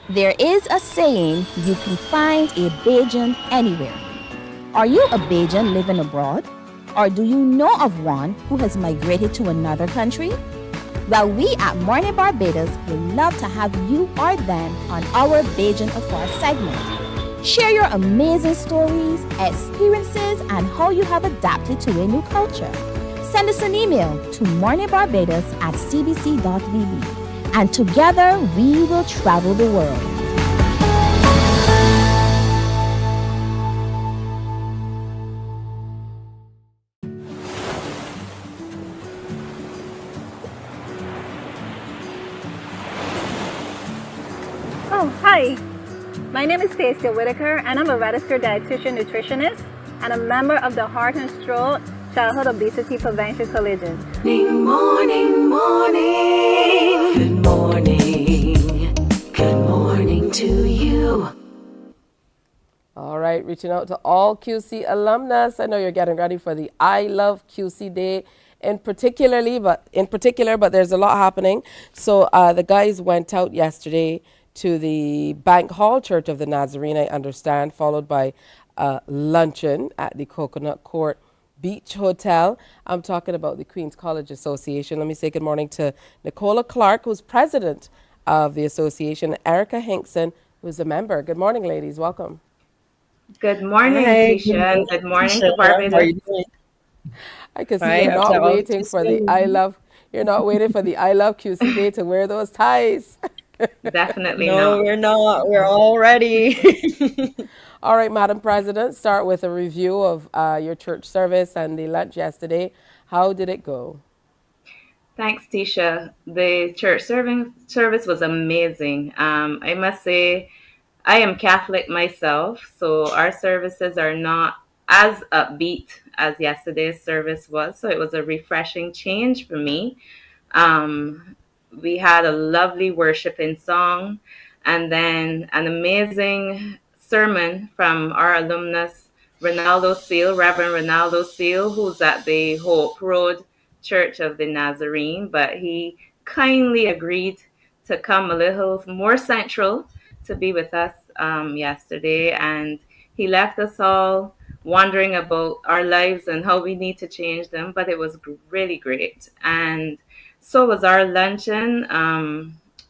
There is a saying, you can find a Bajan anywhere. Are you a Bajan living abroad? Or do you know of one who has migrated to another country? Well, we at Mornin Barbados would love to have you or them on our Bajan Afar segment. Share your amazing stories, experiences, and how you have adapted to a new culture. Send us an email to morninbarbados@cbc.vb. And together we will travel the world. Oh, hi. My name is Stacia Whitaker, and I'm a registered dietitian nutritionist and a member of the Heart and Stroll Childhood Obesity Prevention Coalition. Morning, morning. Good morning. Good morning to you. All right, reaching out to all QC alumnus. I know you're getting ready for the I Love QC Day in particular, but there's a lot happening. So the guys went out yesterday to the Bank Hall Church of the Nazarene, I understand, followed by luncheon at the Coconut Court Beach Hotel. I'm talking about the Queen's College Association. Let me say good morning to Nicola Clark, who's president of the association, Erica Hinkson, who's a member. Good morning, ladies. Welcome. Good morning, Tisha. Good morning to Barbados. I can see you're not waiting for the I Love. You're not waiting for the I Love QC Day to wear those ties. Definitely No, not. we're not. We're all ready. All right, Madam President, start with a review of your church service and the lunch yesterday. How did it go? Thanks, Tisha. The church service was amazing. I must say, I am Catholic myself, so our services are not as upbeat as yesterday's service was. So it was a refreshing change for me. We had a lovely worshiping song and then an amazing sermon from our alumnus, Ronaldo Seal, Reverend Ronaldo Seal, who's at the Hope Road Church of the Nazarene, but he kindly agreed to come a little more central to be with us yesterday, and he left us all wondering about our lives and how we need to change them, but it was really great. And so was our luncheon.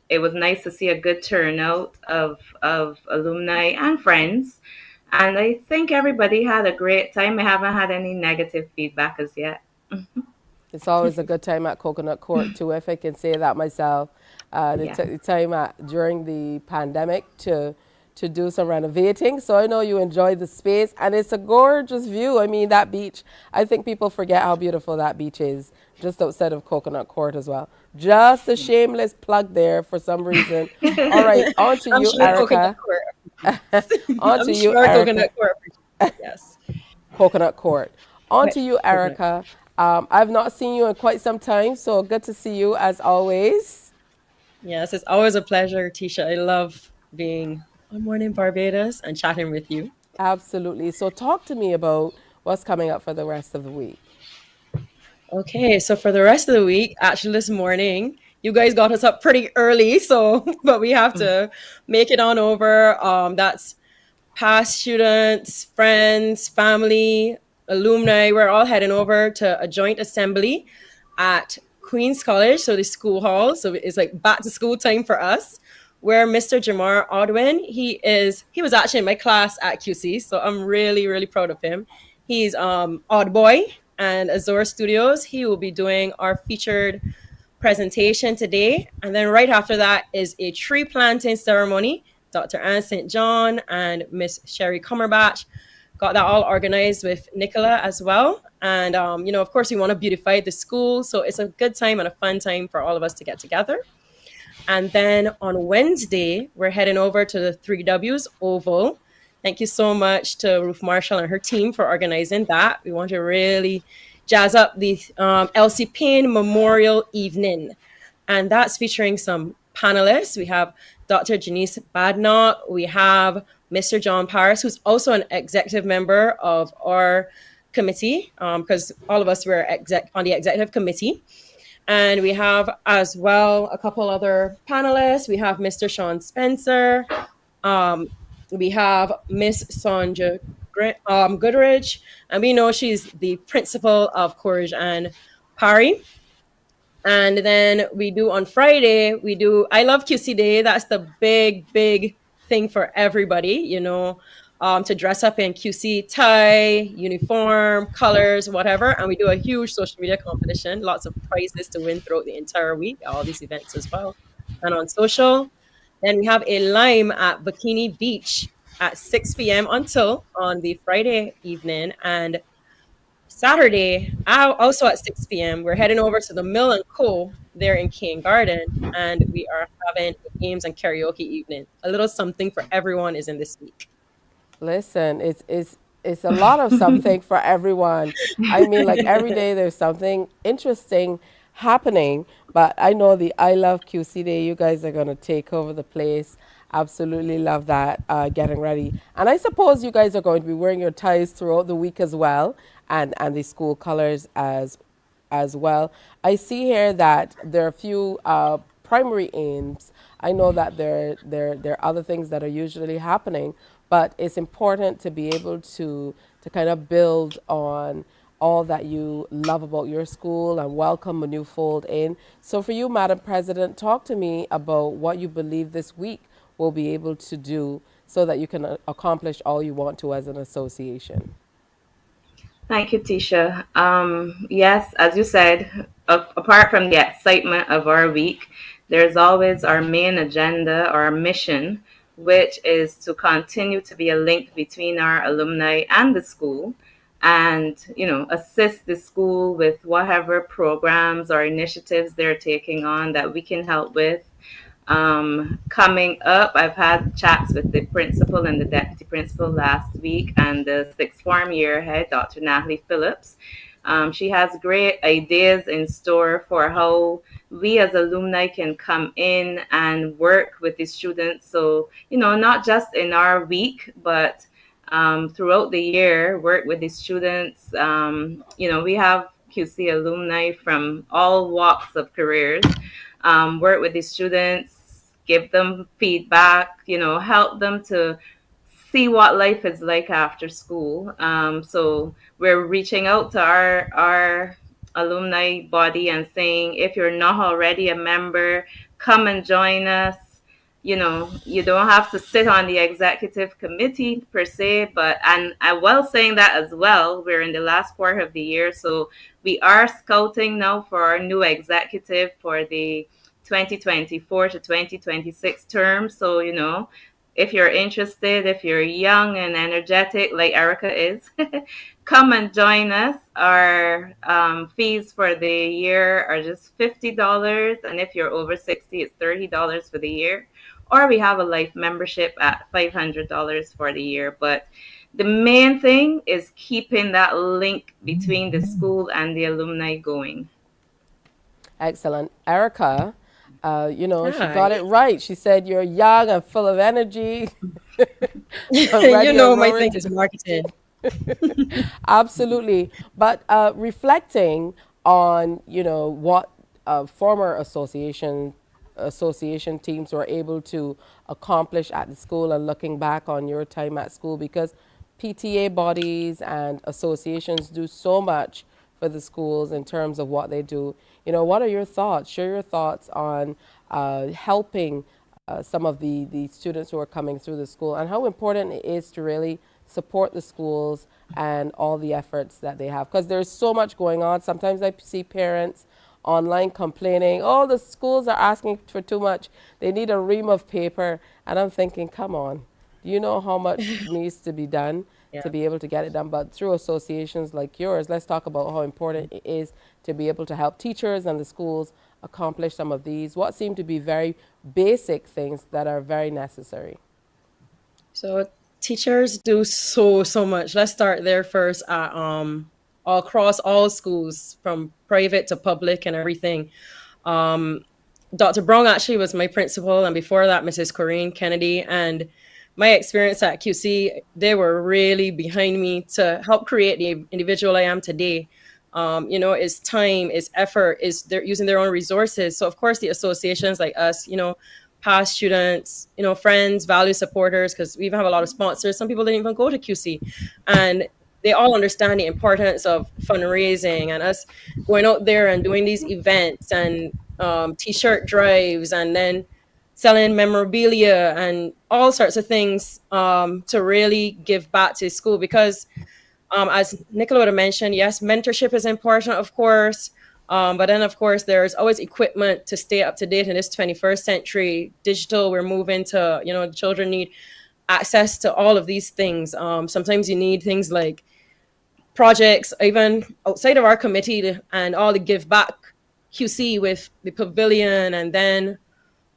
It was nice to see a good turnout of alumni and friends. And I think everybody had a great time. I haven't had any negative feedback as yet. It's always a good time at Coconut Court too, if I can say that myself. The time during the pandemic to to do some renovating. So I know you enjoyed the space, and it's a gorgeous view. I mean, that beach, I think people forget how beautiful that beach is, just outside of Coconut Court as well. Just a shameless plug there for some reason. All right, on to I'm you, sure Erica. On to you, Erica. Coconut Court. Yes. Coconut Court. On to you, Coconut. Erica. I've not seen you in quite some time, so good to see you as always. Yes, it's always a pleasure, Tisha. I love being on Morning Barbados and chatting with you. Absolutely. So talk to me about what's coming up for the rest of the week. Okay, so for the rest of the week, actually this morning, you guys got us up pretty early, so but we have to make it on over. That's past students, friends, family, alumni. We're all heading over to a joint assembly at Queen's College, so the school hall. So it's like back to school time for us. Where Mr. Jamar Odwin, he was actually in my class at QC, so I'm really, really proud of him. He's Odd Boy and Azure Studios. He will be doing our featured presentation today. And then right after that is a tree planting ceremony. Dr. Anne St. John and Miss Sherry Cumberbatch got that all organized with Nicola as well. And, of course, we want to beautify the school. So it's a good time and a fun time for all of us to get together. And then on Wednesday, we're heading over to the 3Ws Oval. Thank you so much to Ruth Marshall and her team for organizing that. We want to really jazz up the Elsie Payne Memorial Evening. And that's featuring some panelists. We have Dr. Janice Badnock. We have Mr. John Paris, who's also an executive member of our committee, because all of us were on the executive committee. And we have as well a couple other panelists. We have Mr. Sean Spencer. We have Miss Sonja Goodrich. And we know she's the principal of Courage and Parry. And then we do on Friday, we do I Love QC Day. That's the big, big thing for everybody, to dress up in QC tie, uniform, colors, whatever. And we do a huge social media competition, lots of prizes to win throughout the entire week, all these events as well. And on social, then we have a lime at Bikini Beach at 6 p.m. until on the Friday evening. And Saturday, also at 6 p.m., we're heading over to the Mill and Co. there in Cane Garden, and we are having games and karaoke evening. A little something for everyone is in this week. Listen, it's a lot of something for everyone. I mean, like every day there's something interesting happening, but I know the I Love QC Day, you guys are going to take over the place. Absolutely love that, getting ready. And I suppose you guys are going to be wearing your ties throughout the week as well, and the school colors as well. I see here that there are a few primary aims. I know that there are other things that are usually happening, but it's important to be able to kind of build on all that you love about your school and welcome a new fold in. So for you, Madam President, talk to me about what you believe this week will be able to do so that you can accomplish all you want to as an association. Thank you, Tisha. Yes, as you said, apart from the excitement of our week, there's always our main agenda, our mission, which is to continue to be a link between our alumni and the school and, assist the school with whatever programs or initiatives they're taking on that we can help with. Coming up, I've had chats with the principal and the deputy principal last week and the sixth form year head, Dr. Natalie Phillips. She has great ideas in store for how we as alumni can come in and work with the students. So, not just in our week, but throughout the year, work with the students. We have QC alumni from all walks of careers. Work with the students, give them feedback, help them to see what life is like after school. So we're reaching out to our alumni body and saying, if you're not already a member, come and join us. You don't have to sit on the executive committee per se, and while saying that as well, we're in the last quarter of the year, so we are scouting now for our new executive for the 2024 to 2026 term. So, if you're interested, if you're young and energetic like Erica is, come and join us. Our fees for the year are just $50. And if you're over 60, it's $30 for the year. Or we have a life membership at $500 for the year. But the main thing is keeping that link between the school and the alumni going. Excellent. Erica, she Hi. got it right. She said you're young and full of energy. You know my thing is marketing. Absolutely. But reflecting on, what former association teams were able to accomplish at the school, and looking back on your time at school, because PTA bodies and associations do so much for the schools in terms of what they do. What are your thoughts? Share your thoughts on helping some of the students who are coming through the school, and how important it is to really support the schools and all the efforts that they have. Because there's so much going on. Sometimes I see parents online complaining, oh, the schools are asking for too much. They need a ream of paper. And I'm thinking, come on, do you know how much needs to be done to be able to get it done? But through associations like yours, let's talk about how important it is to be able to help teachers and the schools accomplish some of these, what seem to be very basic things that are very necessary. So teachers do so much. Let's start there first. Across all schools, from private to public and everything. Dr. Brown actually was my principal, and before that, Mrs. Corinne Kennedy. And my experience at QC, they were really behind me to help create the individual I am today. It's time, it's effort, they're using their own resources. So of course, the associations like us, past students, friends, value supporters, because we even have a lot of sponsors. Some people didn't even go to QC, and they all understand the importance of fundraising and us going out there and doing these events and t-shirt drives, and then selling memorabilia and all sorts of things to really give back to school. Because as Nicola would have mentioned, yes, mentorship is important, of course. But then, of course, there's always equipment to stay up to date in this 21st century. Digital, we're moving to, the children need access to all of these things. Sometimes you need things like projects, even outside of our committee, and all the give back QC with the pavilion, and then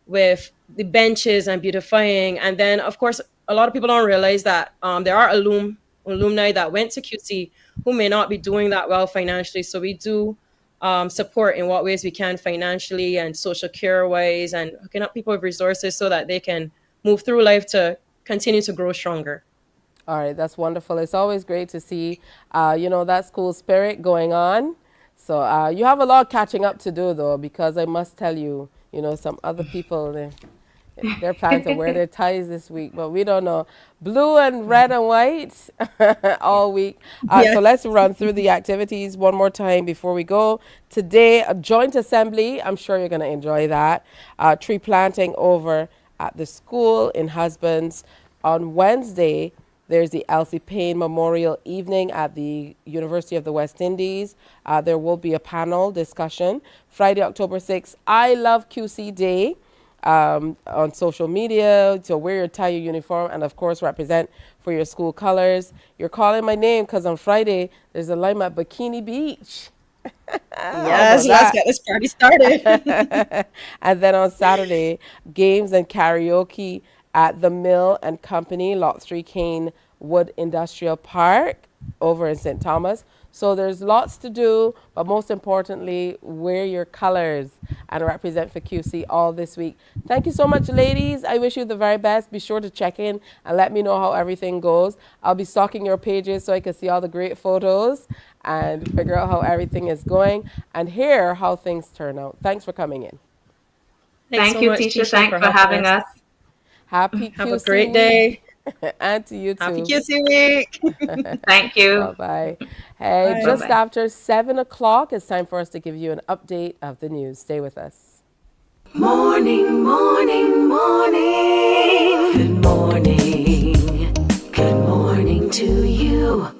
with the benches and beautifying. And then, of course, a lot of people don't realize that there are alumni that went to QC who may not be doing that well financially. So we do support in what ways we can financially and social care wise, and hooking up people with resources so that they can move through life to continue to grow stronger. All right, that's wonderful. It's always great to see, that school spirit going on. So you have a lot catching up to do, though, because I must tell you, some other people, they're planning to wear their ties this week, but we don't know. Blue and red and white all week. So let's run through the activities one more time before we go. Today, a joint assembly. I'm sure you're going to enjoy that. Tree planting over at the school in Husbands. On Wednesday, there's the Elsie Payne Memorial Evening at the University of the West Indies. There will be a panel discussion. Friday, October 6th, I Love QC Day. On social media, to wear your tie, your uniform, and of course represent for your school colors. You're calling my name because on Friday there's a line at Bikini Beach. Yes, let's get this party started. And then on Saturday, games and karaoke at the Mill and Company, Lot 3 Cane Wood Industrial Park over in St. Thomas. So there's lots to do, but most importantly, wear your colors and represent for QC all this week. Thank you so much, ladies. I wish you the very best. Be sure to check in and let me know how everything goes. I'll be stalking your pages so I can see all the great photos and figure out how everything is going and hear how things turn out. Thanks for coming in. Thank you, Tisha. Thanks for having us. Happy QC Have a great day. And to you too. Happy QC week. Thank you. Bye-bye. Hey, Bye. just Bye-bye. after 7 o'clock, it's time for us to give you an update of the news. Stay with us. Morning, morning, morning. Good morning. Good morning to you.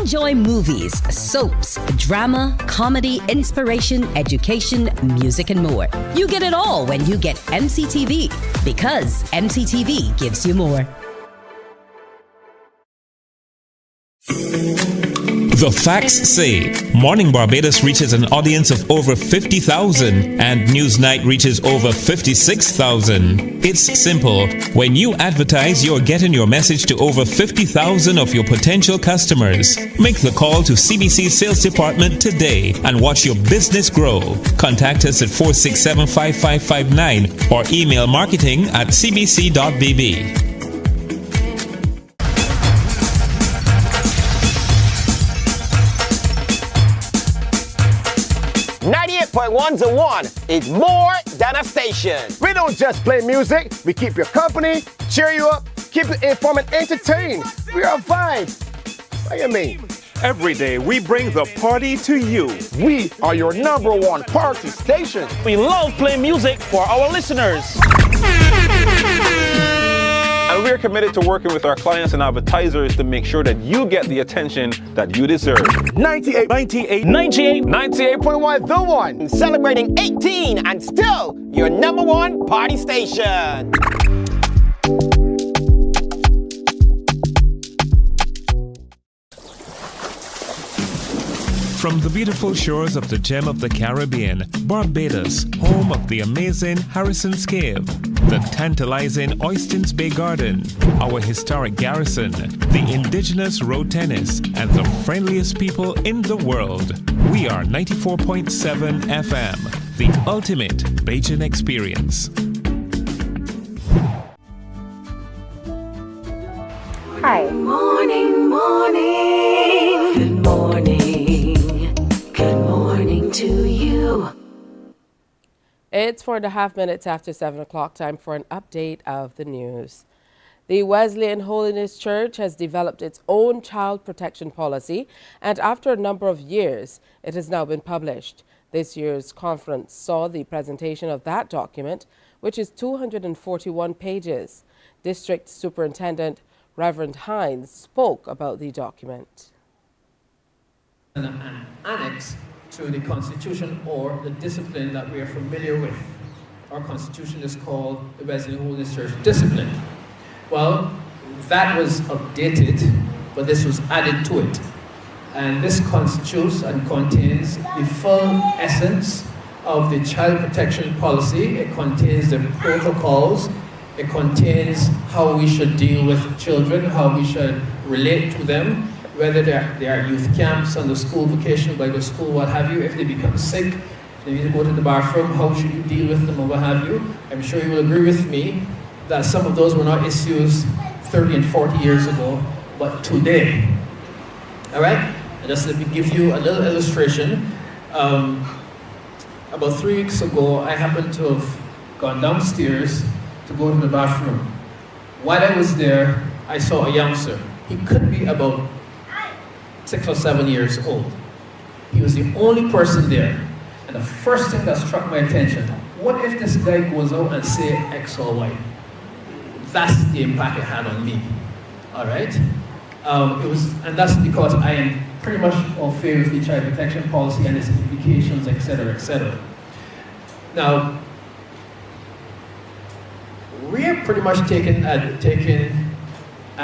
Enjoy movies, soaps, drama, comedy, inspiration, education, music, and more. You get it all when you get MCTV, because MCTV gives you more. The facts say Morning Barbados reaches an audience of over 50,000 and Newsnight reaches over 56,000. It's simple. When you advertise, you're getting your message to over 50,000 of your potential customers. Make the call to CBC Sales Department today and watch your business grow. Contact us at 467-5559 or email marketing@cbc.bb. 98.1 to 1 is more than a station. We don't just play music, we keep you company, cheer you up, keep you informed and entertained. We are a vibe. What do you mean? Every day we bring the party to you. We are your #1 party station. We love playing music for our listeners. And we're committed to working with our clients and advertisers to make sure that you get the attention that you deserve. 98.1 The One. Celebrating 18 and still your #1 party station. From the beautiful shores of the gem of the Caribbean, Barbados, home of the amazing Harrison's Cave, the tantalizing Oystins Bay Garden, our historic garrison, the indigenous road tennis, and the friendliest people in the world. We are 94.7 FM, the ultimate Bajan experience. Hi. Morning, morning. Good morning. Good morning to you. It's 4.5 minutes after 7 o'clock, time for an update of the news. The Wesleyan Holiness Church has developed its own child protection policy, and after a number of years, it has now been published. This year's conference saw the presentation of that document, which is 241 pages. District Superintendent Reverend Hinds spoke about the document. An annex to the Constitution or the discipline that we are familiar with. Our Constitution is called the Wesleyan Holiness Church Discipline. Well, that was updated, but this was added to it. And this constitutes and contains the full essence of the child protection policy. It contains the protocols. It contains how we should deal with children, how we should relate to them, whether they are youth camps, on the school vacation, by the school, what have you. If they become sick, they need to go to the bathroom, how should you deal with them or what have you. I'm sure you will agree with me that some of those were not issues 30 and 40 years ago, but today. All right? And just let me give you a little illustration. About 3 weeks ago, I happened to have gone downstairs to go to the bathroom. While I was there, I saw a youngster. He could be about 6 or 7 years old. He was the only person there. And the first thing that struck my attention, what if this guy goes out and say X or Y? That's the impact it had on me. All right? And that's because I am pretty much in favor of the child protection policy and its implications, etc., etc. Now, we are pretty much taking an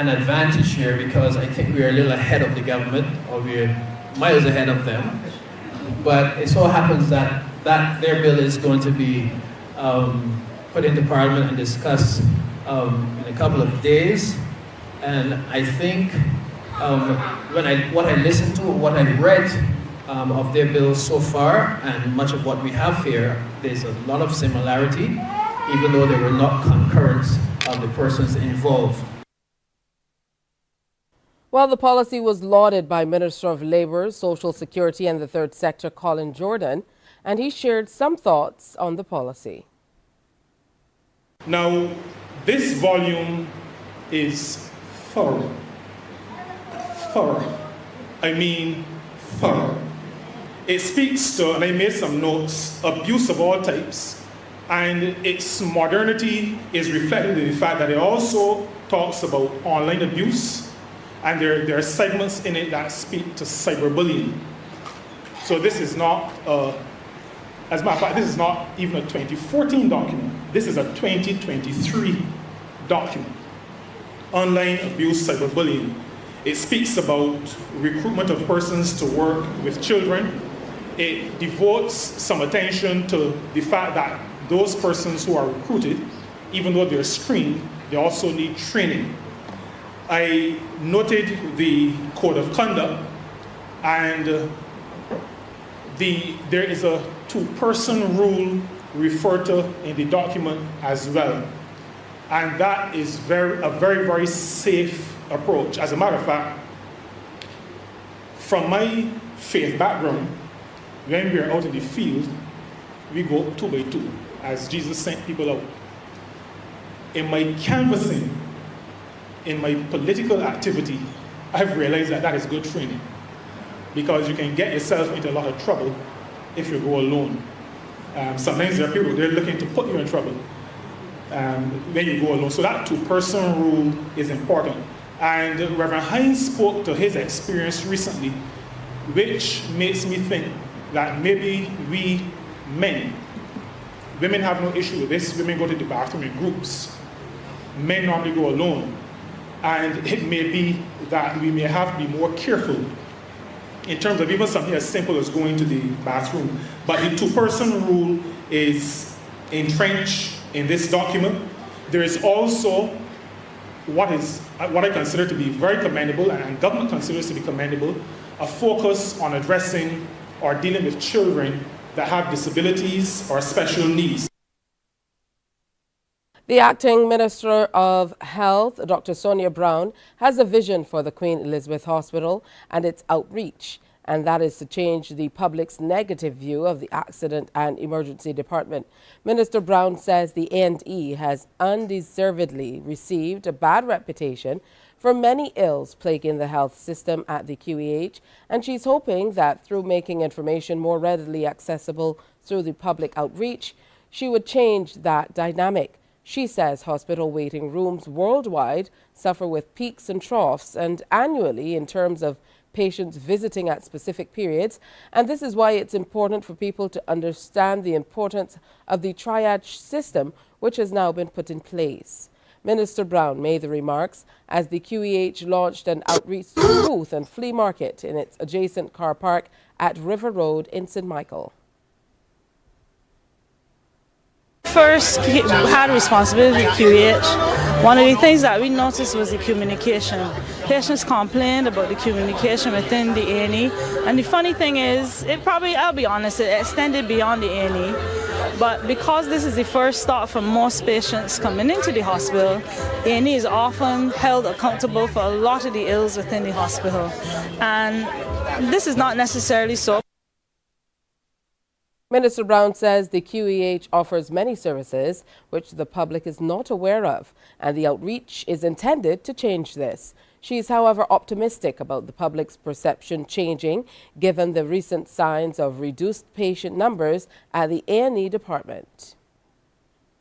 advantage here because I think we are a little ahead of the government, or we're miles ahead of them. But it so happens that their bill is going to be put into Parliament and discussed in a couple of days. And I think what I listened to, what I read of their bill so far, and much of what we have here, there's a lot of similarity, even though there were not concurrence of the persons involved. Well, the policy was lauded by Minister of Labour, Social Security and the Third Sector, Colin Jordan, and he shared some thoughts on the policy. Now, this volume is thorough. I mean, thorough. It speaks to, and I made some notes, abuse of all types, and its modernity is reflected in the fact that it also talks about online abuse, And there are segments in it that speak to cyberbullying. So this is not, as a matter of fact, this is not even a 2014 document. This is a 2023 document. Online abuse, cyberbullying. It speaks about recruitment of persons to work with children. It devotes some attention to the fact that those persons who are recruited, even though they're screened, they also need training. I noted the code of conduct, and there is a two-person rule referred to in the document as well. And that is a very, very safe approach. As a matter of fact, from my faith background, when we are out in the field, we go 2 by 2, as Jesus sent people out. In my canvassing, in my political activity, I've realized that that is good training, because you can get yourself into a lot of trouble if you go alone. Sometimes there are people, they're looking to put you in trouble when you go alone. So that two-person rule is important. And Reverend Hinds spoke to his experience recently, which makes me think that maybe we men, women have no issue with this. Women go to the bathroom in groups. Men normally go alone. And it may be that we may have to be more careful in terms of even something as simple as going to the bathroom. But the two-person rule is entrenched in this document. There is also what I consider to be very commendable, and government considers to be commendable, a focus on addressing or dealing with children that have disabilities or special needs. The acting Minister of Health, Dr. Sonia Brown, has a vision for the Queen Elizabeth Hospital and its outreach, and that is to change the public's negative view of the Accident and Emergency Department. Minister Brown says the A&E has undeservedly received a bad reputation for many ills plaguing the health system at the QEH, and she's hoping that through making information more readily accessible through the public outreach, she would change that dynamic. She says hospital waiting rooms worldwide suffer with peaks and troughs, and annually in terms of patients visiting at specific periods, and this is why it's important for people to understand the importance of the triage system, which has now been put in place. Minister Brown made the remarks as the QEH launched an outreach booth and flea market in its adjacent car park at River Road in St. Michael. First, had a responsibility with QEH. One of the things that we noticed was the communication. Patients complained about the communication within the A&E. And the funny thing is, I'll be honest, it extended beyond the A&E. But because this is the first stop for most patients coming into the hospital, A&E is often held accountable for a lot of the ills within the hospital. And this is not necessarily so. Minister Brown says the QEH offers many services which the public is not aware of, and the outreach is intended to change this. She is, however, optimistic about the public's perception changing, given the recent signs of reduced patient numbers at the A&E department.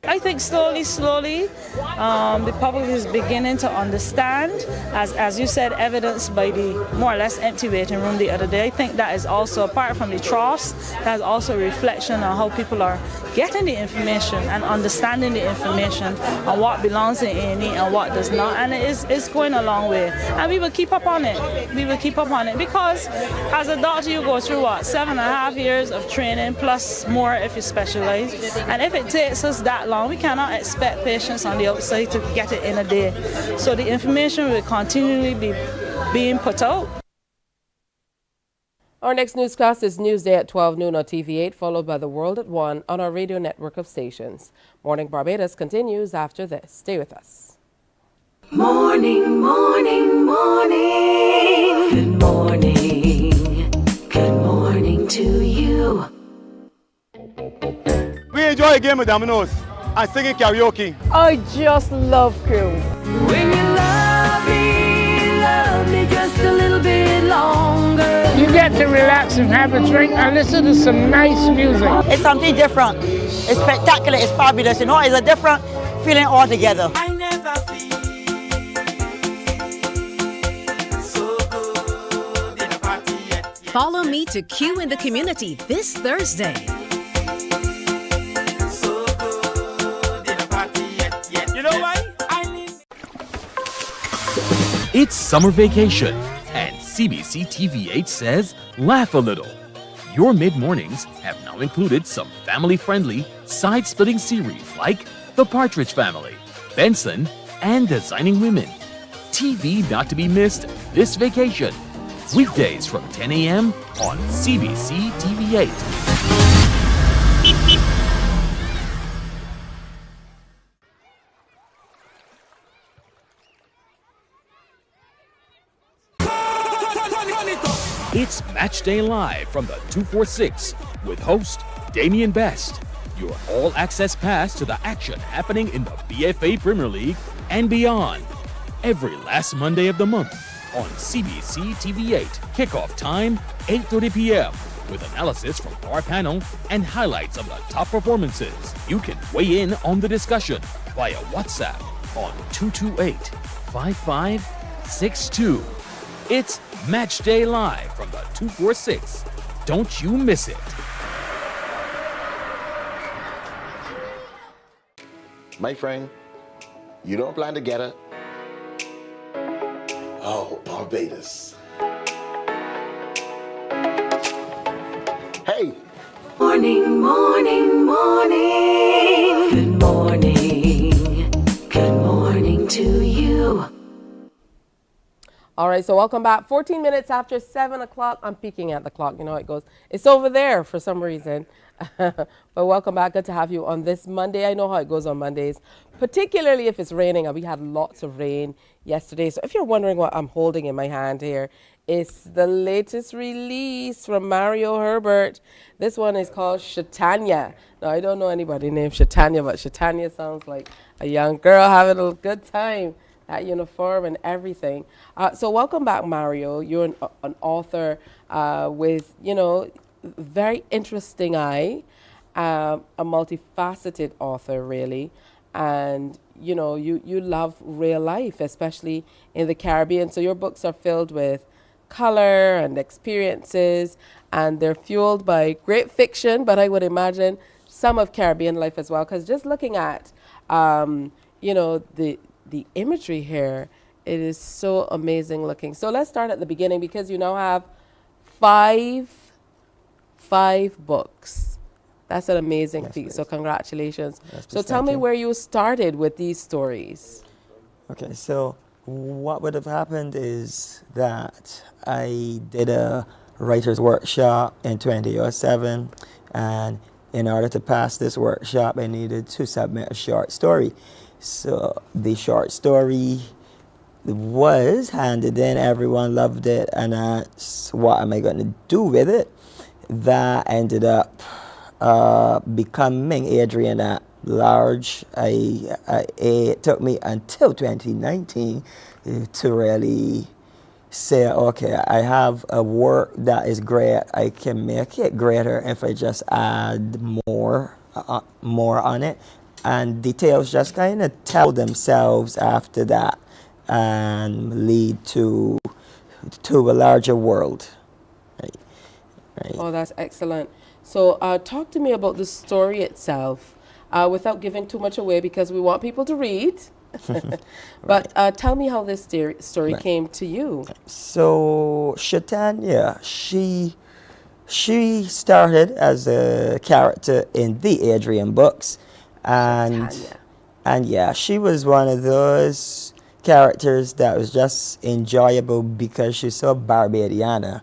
I think slowly, the public is beginning to understand, as you said, evidenced by the more or less empty waiting room the other day. I think that is also, apart from the troughs, that's also a reflection on how people are getting the information and understanding the information on what belongs in A&E and what does not. And it's going a long way. And we will keep up on it. We will keep up on it because as a doctor, you go through 7.5 years of training plus more if you specialize. And if it takes us that long, we cannot expect patients on the outside to get it in a day. So the information will continually be being put out. Our next newscast is Newsday at 12 noon on TV8, followed by The World at 1 on our radio network of stations. Morning Barbados continues after this. Stay with us. Morning, morning, morning. Good morning. Good morning to you. We enjoy a game of dominoes and singing karaoke. I just love Creole. When you love me just a little bit longer. You get to relax and have a drink and listen to some nice music. It's something different. It's spectacular. It's fabulous. You know, it's a different feeling altogether. I never Follow me to Q in the Community this Thursday. You know why? It's summer vacation, and CBC TV8 says laugh a little. Your mid-mornings have now included some family-friendly, side-splitting series like The Partridge Family, Benson, and Designing Women. TV not to be missed this vacation. Weekdays from 10 a.m. on CBC TV8. It's Match Day Live from the 246 with host Damian Best. Your all-access pass to the action happening in the BFA Premier League and beyond. Every last Monday of the month on CBC TV8. Kickoff time, 8:30 p.m. with analysis from our panel and highlights of the top performances. You can weigh in on the discussion via WhatsApp on 228-5562. It's Match Day Live from the 246. Don't you miss it. My friend, you don't plan to get it. Oh, Barbados. Hey. Morning, morning, morning. Good morning. Good morning to you. All right, so welcome back. 14 minutes after 7 o'clock. I'm peeking at the clock. You know how it goes. It's over there for some reason. But welcome back. Good to have you on this Monday. I know how it goes on Mondays, particularly if it's raining. We had lots of rain yesterday. So if you're wondering what I'm holding in my hand here, it's the latest release from Mario Herbert. This one is called Shatanya. Now, I don't know anybody named Shatanya, but Shatanya sounds like a young girl having a good time. That uniform and everything. So welcome back, Mario. You're an author with, you know, very interesting eye, a multifaceted author, really. And, you know, you love real life, especially in the Caribbean. So your books are filled with color and experiences, and they're fueled by great fiction, but I would imagine some of Caribbean life as well. Because just looking at, you know, the imagery here, it is so amazing looking. So let's start at the beginning, because you now have five books. That's an amazing feat. So congratulations. So tell me where you started with these stories. Okay, so what would have happened is that I did a writer's workshop in 2007, and in order to pass this workshop, I needed to submit a short story. So the short story was handed in, everyone loved it, and that's what am I going to do with it? That ended up becoming Adrian at Large. It took me until 2019 to really say, okay, I have a work that is great. I can make it greater if I just add more on it. And details just kind of tell themselves after that and lead to a larger world. Right. Oh, that's excellent. So talk to me about the story itself without giving too much away, because we want people to read. But tell me how this story came to you. So Shatanya, she started as a character in the Adrian books. And yeah, she was one of those characters that was just enjoyable because she's so Barbadiana.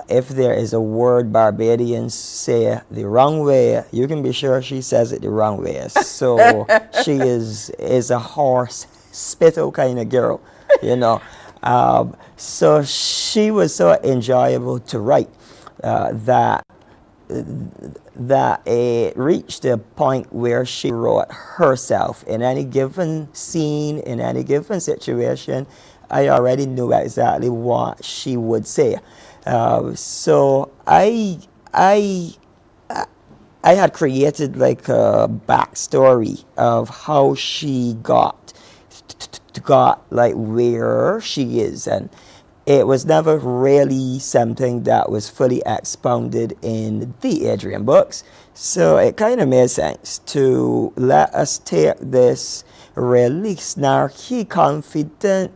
If there is a word Barbadians say the wrong way, you can be sure she says it the wrong way. So she is a horse spittle kind of girl, you know. So she was so enjoyable to write that it reached a point where she wrote herself. In any given scene, in any given situation, I already knew exactly what she would say. So I had created like a backstory of how she got like where she is, it was never really something that was fully expounded in the Adrian books. So it kind of made sense to let us take this really snarky, confident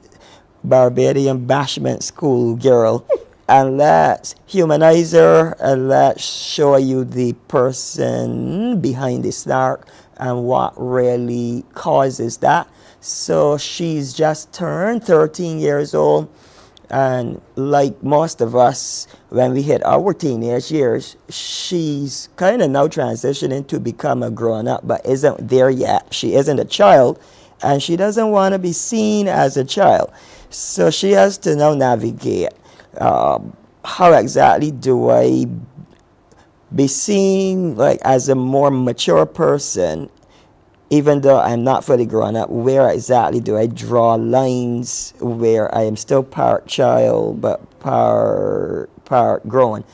Barbadian bashment school girl and let's humanize her and let's show you the person behind the snark and what really causes that. So she's just turned 13 years old. And like most of us, when we hit our teenage years, she's kind of now transitioning to become a grown-up, but isn't there yet. She isn't a child, and she doesn't want to be seen as a child. So she has to now navigate. How exactly do I be seen like as a more mature person, even though I'm not fully grown up? Where exactly do I draw lines where I am still part child but part grown?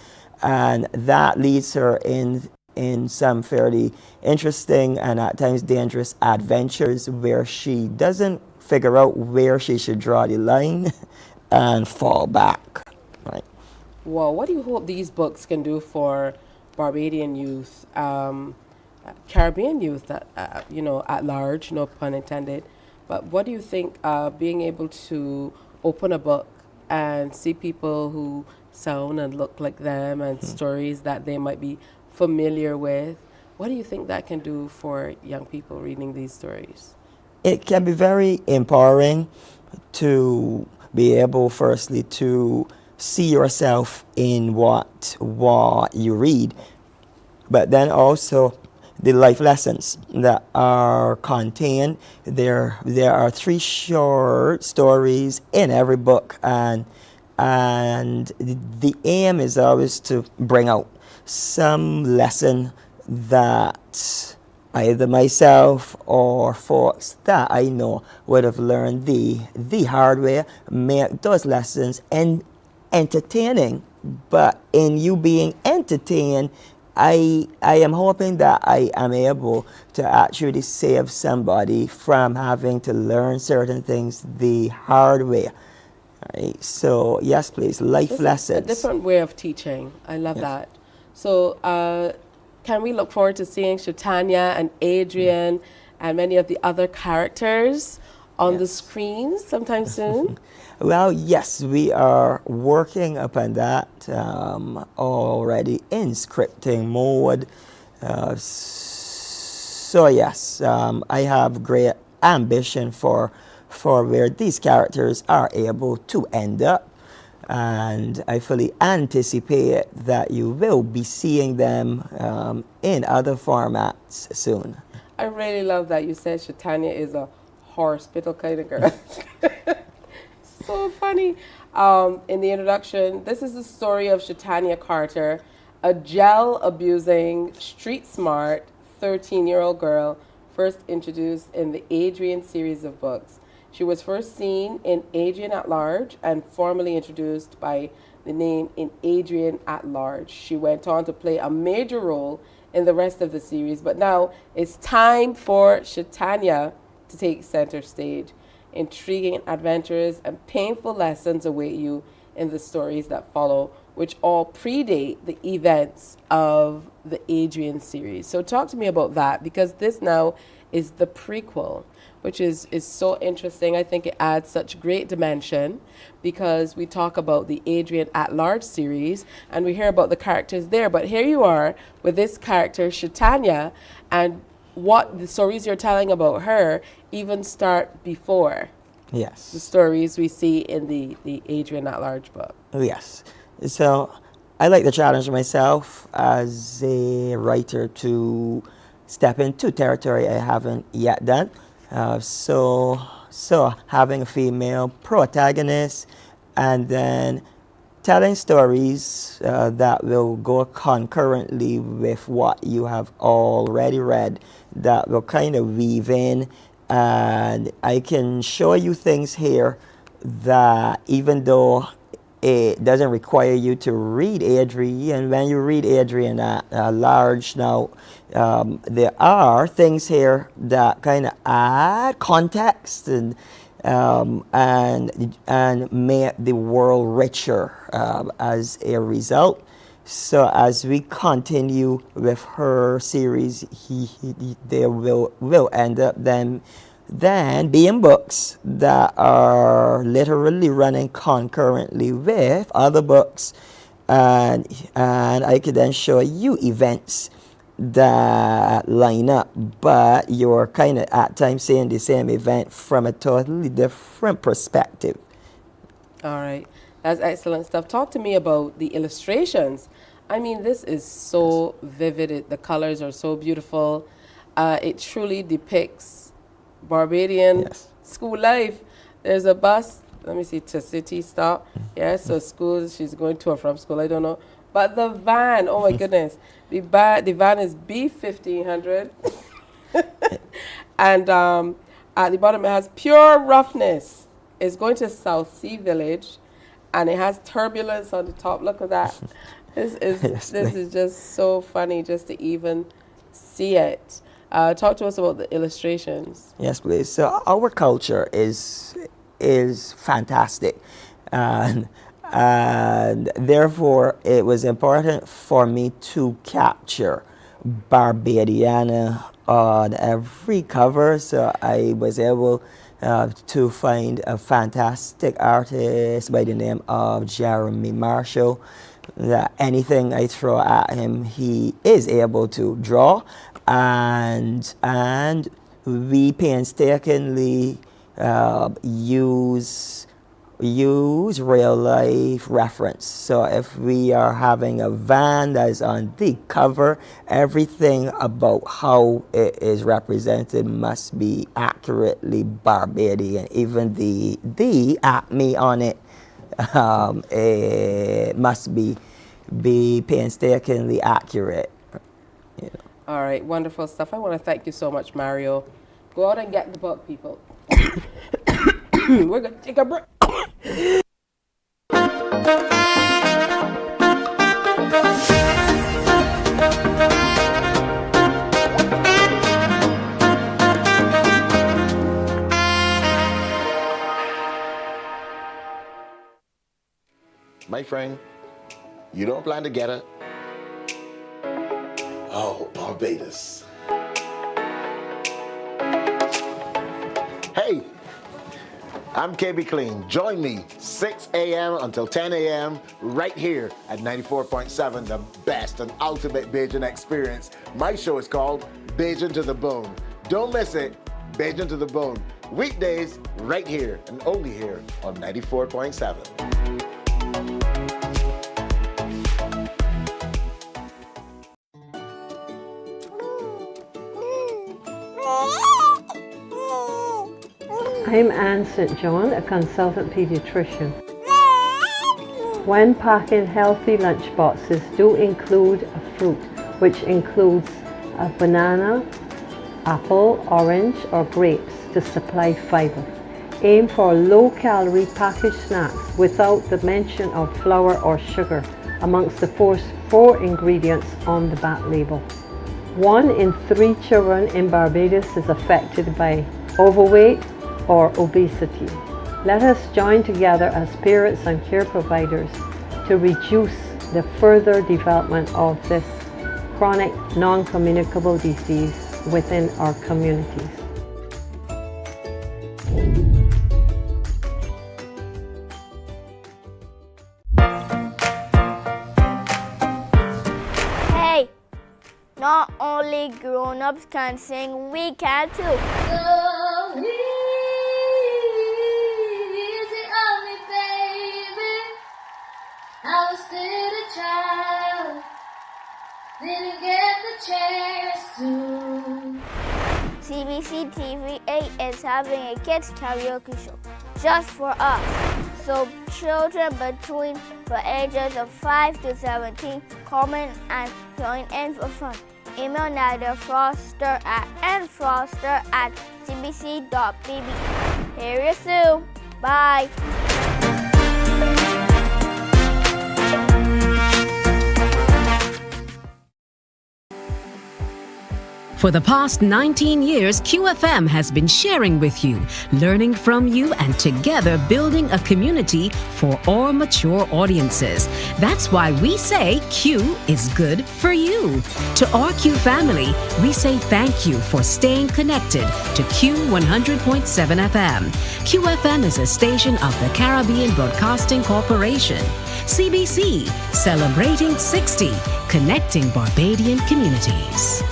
And that leads her in some fairly interesting and at times dangerous adventures where she doesn't figure out where she should draw the line and fall back. Right. Well, what do you hope these books can do for Barbadian youth, Caribbean youth, at large, no pun intended, but what do you think being able to open a book and see people who sound and look like them and stories that they might be familiar with, what do you think that can do for young people reading these stories? It can be very empowering to be able, firstly, to see yourself in what you read, but then also the life lessons that are contained. There are 3 short stories in every book, and the aim is always to bring out some lesson that either myself or folks that I know would have learned the hard way, make those lessons entertaining. But in you being entertained, I am hoping that I am able to actually save somebody from having to learn certain things the hard way. Right? So yes, please, life lessons. A different way of teaching. I love that. So can we look forward to seeing Shatanya and Adrian and many of the other characters on the screens sometime soon? Well, yes, we are working upon that already in scripting mode. So yes, I have great ambition for where these characters are able to end up. And I fully anticipate that you will be seeing them in other formats soon. I really love that you said Shatanya is a hospital kind of girl. So funny. In the introduction, this is the story of Shatanya Carter, a gel-abusing, street-smart 13-year-old girl first introduced in the Adrian series of books. She was first seen in Adrian at Large and formally introduced by the name in Adrian at Large. She went on to play a major role in the rest of the series, but now it's time for Shatanya to take center stage. Intriguing adventures and painful lessons await you in the stories that follow, which all predate the events of the Adrian series. So talk to me about that, because this now is the prequel, which is so interesting. I think it adds such great dimension because we talk about the Adrian at Large series and we hear about the characters there, but here you are with this character, Shatanya, and what the stories you're telling about her even start before the stories we see in the Adrian at Large book. Yes. So I like to challenge myself as a writer to step into territory I haven't yet done. So having a female protagonist and then telling stories that will go concurrently with what you have already read, that will kind of weave in, and I can show you things here that even though it doesn't require you to read Adrian, when you read Adrian at Large now, there are things here that kind of add context and and make the world richer as a result. So as we continue with her series, there will end up then being books that are literally running concurrently with other books, and I could then show you events that line up, but you're kind of at times seeing the same event from a totally different perspective. All right, that's excellent stuff. Talk to me about the illustrations. I mean, this is so vivid. The colors are so beautiful. It truly depicts Barbadian school life. There's a bus, let me see, to city stop. Yeah, so school, she's going to or from school, I don't know. But the van, oh my goodness. The van is B1500. And at the bottom it has pure roughness. It's going to South Sea Village, and it has turbulence on the top. Look at that. This is just so funny just to even see it. Talk to us about the illustrations. Yes, please. So our culture is fantastic, and therefore it was important for me to capture Barbadiana on every cover. So I was able to find a fantastic artist by the name of Jeremy Marshall. That anything I throw at him, he is able to draw, and we painstakingly use real life reference. So if we are having a van that is on the cover, everything about how it is represented must be accurately Barbadian. Even the acme on it it must be painstakingly accurate. You know. All right, wonderful stuff. I want to thank you so much, Mario. Go out and get the book, people. We're going to take a break. My friend, you don't plan to get it. Oh, Barbados. Hey, I'm KB Clean. Join me 6 a.m. until 10 a.m. right here at 94.7, the best and ultimate Bajan experience. My show is called Bajan to the Bone. Don't miss it, Bajan to the Bone. Weekdays right here and only here on 94.7. I'm Anne St. John, a consultant pediatrician. When packing healthy lunch boxes, do include a fruit, which includes a banana, apple, orange, or grapes to supply fiber. Aim for low-calorie packaged snacks without the mention of flour or sugar amongst the four ingredients on the back label. 1 in 3 children in Barbados is affected by overweight or obesity. Let us join together as parents and care providers to reduce the further development of this chronic non-communicable disease within our communities. Hey, not only grown-ups can sing, we can too. I was still a child, didn't get the chance to. CBC TV 8 is having a kids karaoke show just for us. So children between the ages of 5 to 17 comment and join in for fun. Email Nadia Foster at nfoster@cbc.bb. Hear you soon. Bye. For the past 19 years, QFM has been sharing with you, learning from you, and together building a community for all mature audiences. That's why we say Q is good for you. To our Q family, we say thank you for staying connected to Q 100.7 FM. QFM is a station of the Caribbean Broadcasting Corporation. CBC, celebrating 60, connecting Barbadian communities.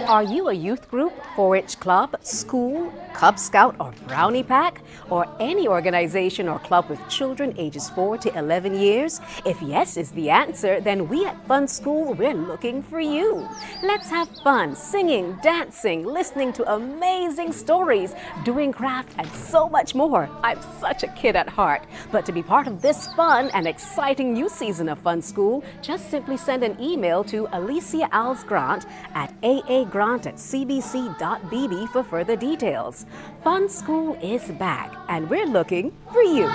Are you a youth group, 4-H club, school, Cub Scout, or Brownie Pack, or any organization or club with children ages 4 to 11 years? If yes is the answer, then we at Fun School, we're looking for you. Let's have fun singing, dancing, listening to amazing stories, doing craft, and so much more. I'm such a kid at heart. But to be part of this fun and exciting new season of Fun School, just simply send an email to Alicia Alves Grant at aa.grant@cbc.bb for further details. Fun School is back, and we're looking for you.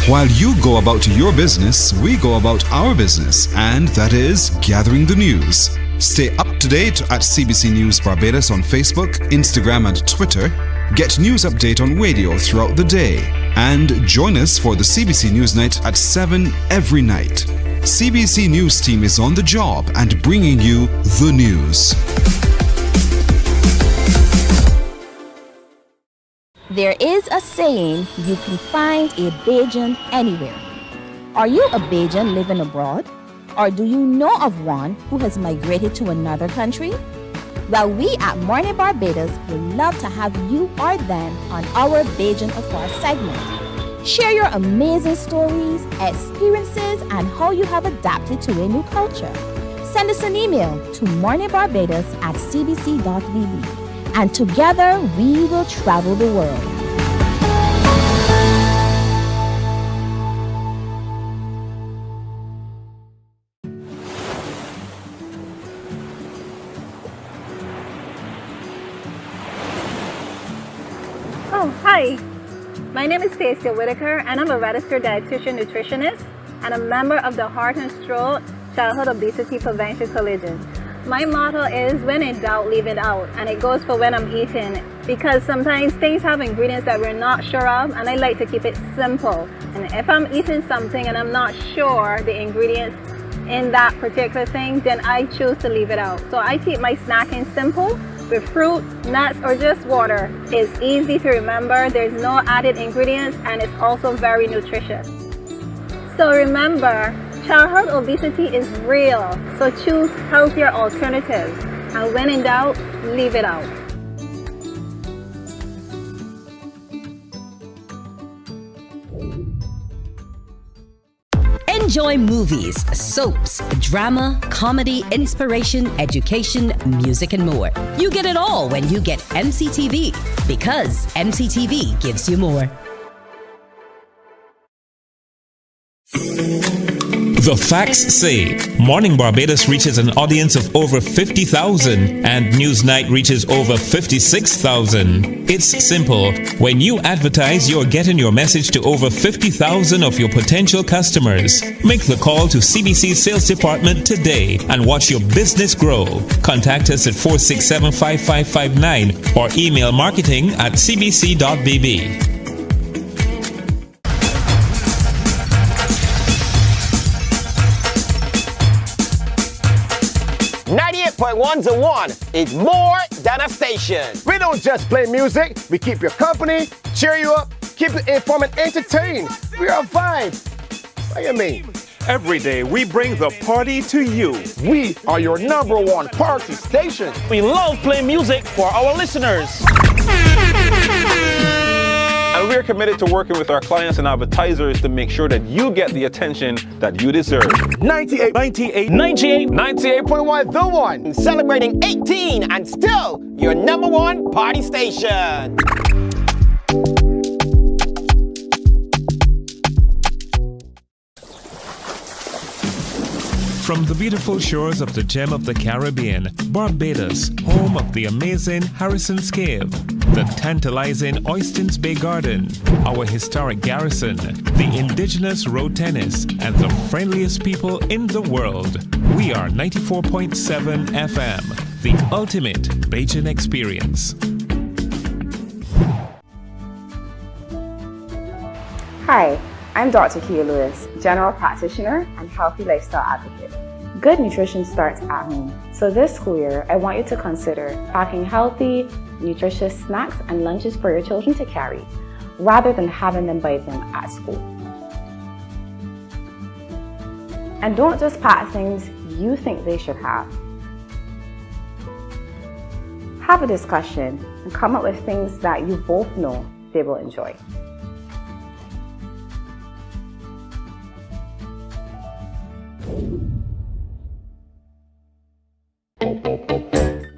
While you go about your business, we go about our business, and that is gathering the news. Stay up to date at CBC News Barbados on Facebook, Instagram, and Twitter. Get news update on radio throughout the day. And join us for the CBC News Night at 7 every night. CBC News team is on the job and bringing you the news. There is a saying, you can find a Bajan anywhere. Are you a Bajan living abroad? Or do you know of one who has migrated to another country? Well, we at Mornin Barbados would love to have you or them on our Bajan Afar segment. Share your amazing stories, experiences, and how you have adapted to a new culture. Send us an email to morninbarbados@cbc.bb, and together we will travel the world. Oh, hi. My name is Tisha Whitaker, and I'm a registered dietitian nutritionist and a member of the Heart and Stroke Childhood Obesity Prevention Coalition. My motto is, when in doubt, leave it out, and it goes for when I'm eating, because sometimes things have ingredients that we're not sure of, and I like to keep it simple. And if I'm eating something and I'm not sure the ingredients in that particular thing, then I choose to leave it out. So I keep my snacking simple with fruit, nuts, or just water. It's easy to remember, there's no added ingredients, and it's also very nutritious. So remember, childhood obesity is real, so choose healthier alternatives. And when in doubt, leave it out. Enjoy movies, soaps, drama, comedy, inspiration, education, music, and more. You get it all when you get MCTV, because MCTV gives you more. The facts say Morning Barbados reaches an audience of over 50,000 and Newsnight reaches over 56,000. It's simple. When you advertise, you're getting your message to over 50,000 of your potential customers. Make the call to CBC Sales Department today and watch your business grow. Contact us at 467-5559 or email marketing@cbc.bb. 98.1 to 1 is more than a station. We don't just play music, we keep you company, cheer you up, keep you informed and entertained. We are a vibe. What do you mean? Every day we bring the party to you. We are your #1 party station. We love playing music for our listeners. And we're committed to working with our clients and advertisers to make sure that you get the attention that you deserve. 98.1 The One. Celebrating 18 and still your #1 party station. From the beautiful shores of the gem of the Caribbean, Barbados, home of the amazing Harrison Cave, the tantalizing Oystons Bay Garden, our historic garrison, the indigenous road tennis, and the friendliest people in the world. We are 94.7 FM, the ultimate Bajan experience. Hi, I'm Dr. Kia Lewis, General Practitioner and Healthy Lifestyle Advocate. Good nutrition starts at home. So this school year, I want you to consider packing healthy, nutritious snacks and lunches for your children to carry, rather than having them buy them at school. And don't just pack things you think they should have. Have a discussion and come up with things that you both know they will enjoy.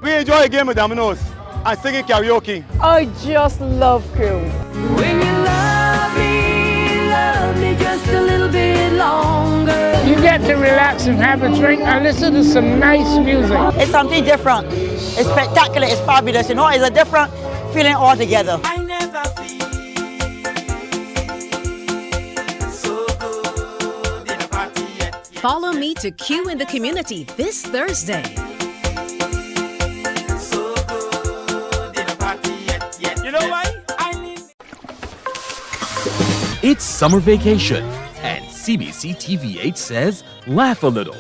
We enjoy a game of dominoes and singing karaoke. I just love Creole. When you love me just a little bit longer. You get to relax and have a drink and listen to some nice music. It's something different. It's spectacular. It's fabulous. You know, it's a different feeling altogether. Follow me to Q in the Community this Thursday. You know why? It's summer vacation, and CBC TV8 says laugh a little.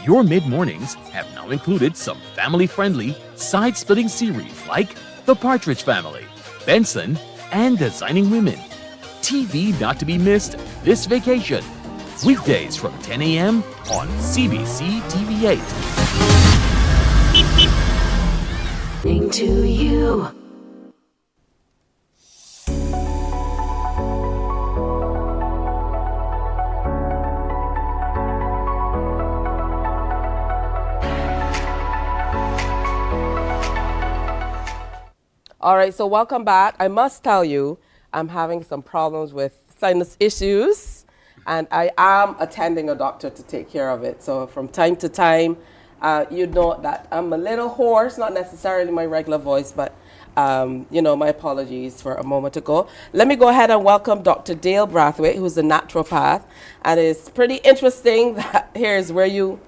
Your mid-mornings have now included some family-friendly, side-splitting series like The Partridge Family, Benson, and Designing Women. TV not to be missed this vacation. Weekdays from 10 a.m. on CBC TV8. To you. All right, so welcome back. I must tell you, I'm having some problems with sinus issues, and I am attending a doctor to take care of it. So from time to time, you know that I'm a little hoarse, not necessarily my regular voice, but you know, my apologies for a moment ago. Let me go ahead and welcome Dr. Dale Brathwaite, who's a naturopath, and it's pretty interesting that here's where you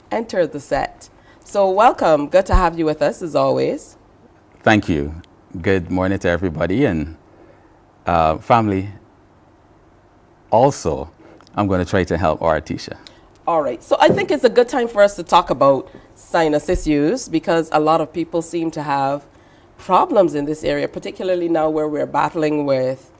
enter the set. So welcome, good to have you with us as always. Thank you. Good morning to everybody and family. Also, I'm going to try to help our Tisha. All right, so I think it's a good time for us to talk about sinus issues because a lot of people seem to have problems in this area, particularly now where we're battling with,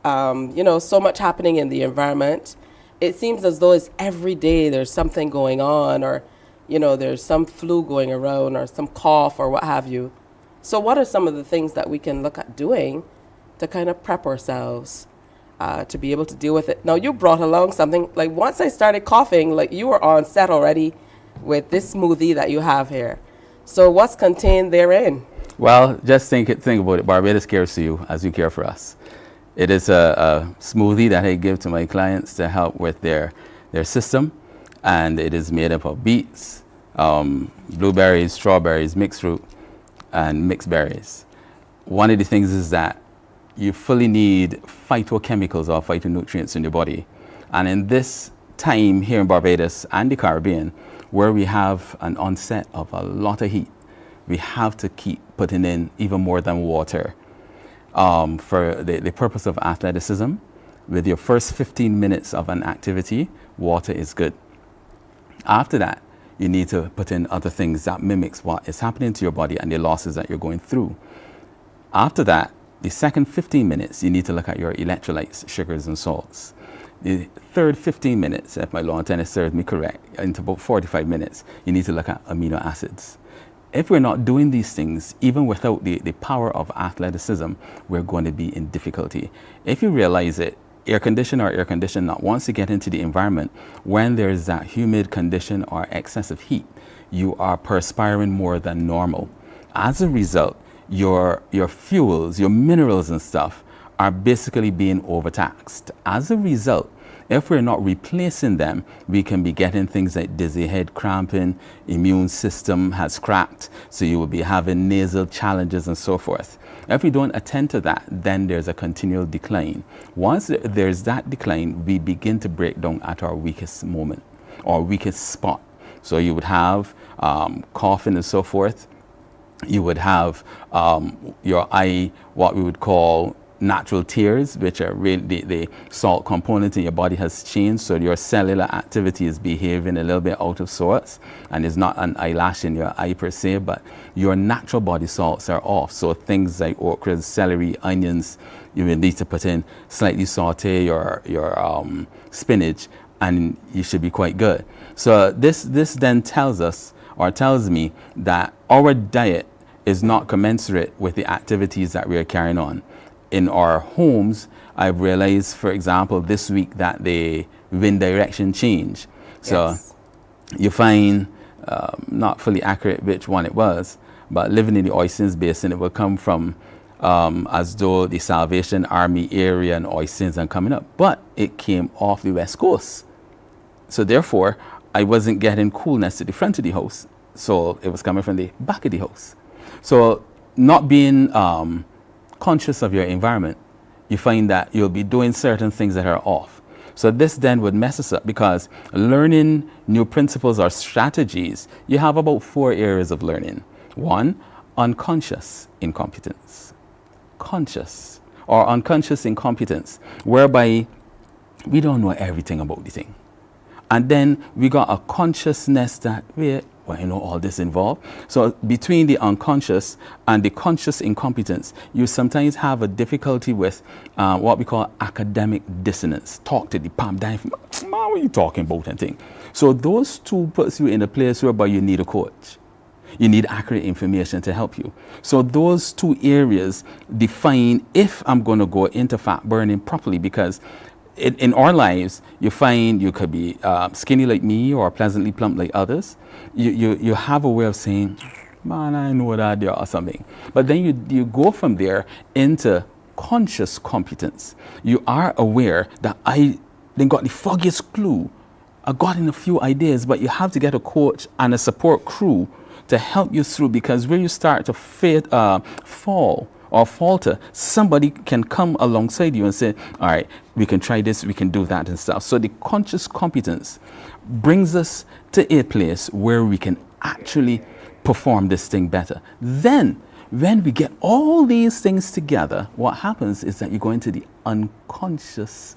you know, so much happening in the environment. It seems as though it's every day there's something going on, or, you know, there's some flu going around or some cough or what have you. So what are some of the things that we can look at doing to kind of prep ourselves to be able to deal with it? Now, you brought along something, like once I started coughing, like you were on set already with this smoothie that you have here. So what's contained therein? Well, just think about it. Barbados cares for you as you care for us. It is a smoothie that I give to my clients to help with their system, and it is made up of beets, blueberries, strawberries, mixed fruit, and mixed berries. One of the things is that you fully need phytochemicals or phytonutrients in your body. And in this time here in Barbados and the Caribbean, where we have an onset of a lot of heat, we have to keep putting in even more than water. For the purpose of athleticism, with your first 15 minutes of an activity, water is good. After that, you need to put in other things that mimics what is happening to your body and the losses that you're going through. After that, the second 15 minutes, you need to look at your electrolytes, sugars and salts. The third 15 minutes, if my lawn tennis serves me correct, into about 45 minutes, you need to look at amino acids. If we're not doing these things, even without the power of athleticism, we're going to be in difficulty. If you realize it, air condition or air condition not, once you get into the environment, when there's that humid condition or excessive heat, you are perspiring more than normal. As a result, your fuels, your minerals and stuff are basically being overtaxed. As a result, If we're not replacing them, we can be getting things like dizzy, head cramping, immune system has cracked, so you will be having nasal challenges and so forth. If we don't attend to that, then there's a continual decline. Once there's that decline, we begin to break down at our weakest moment or weakest spot. So you would have coughing and so forth. You would have your eye, what we would call natural tears, which are really the salt component in your body has changed, so your cellular activity is behaving a little bit out of sorts, and it's not an eyelash in your eye per se, but your natural body salts are off. So things like okra, celery, onions, you will need to put in, slightly saute your spinach, and you should be quite good. So this then tells us, or tells me, that our diet is not commensurate with the activities that we are carrying on. In our homes, I've realized, for example, this week that the wind direction changed. So yes. You find, not fully accurate which one it was, but living in the Oistins Basin, it will come from as though the Salvation Army area and Oistins are coming up, but it came off the west coast. So therefore, I wasn't getting coolness to the front of the house, so it was coming from the back of the house. So not being conscious of your environment, you find that you'll be doing certain things that are off. So this then would mess us up, because learning new principles or strategies, you have about 4 areas of learning. 1, unconscious incompetence. Conscious or unconscious incompetence, whereby we don't know everything about the thing. And then we got a consciousness that, well, you know, all this involved. So between the unconscious and the conscious incompetence, you sometimes have a difficulty with what we call academic dissonance. Talk to the palm down, what are you talking about and thing. So those two puts you in a place whereby you need a coach. You need accurate information to help you. So those 2 areas define if I'm going to go into fat burning properly, because in our lives, you find you could be skinny like me or pleasantly plump like others. You have a way of saying, man, I know that there or something. But then you go from there into conscious competence. You are aware that I then got the foggiest clue. I got in a few ideas, but you have to get a coach and a support crew to help you through, because where you start to fall or falter, somebody can come alongside you and say, all right, we can try this, we can do that and stuff. So the conscious competence brings us to a place where we can actually perform this thing better. Then, when we get all these things together, what happens is that you go into the unconscious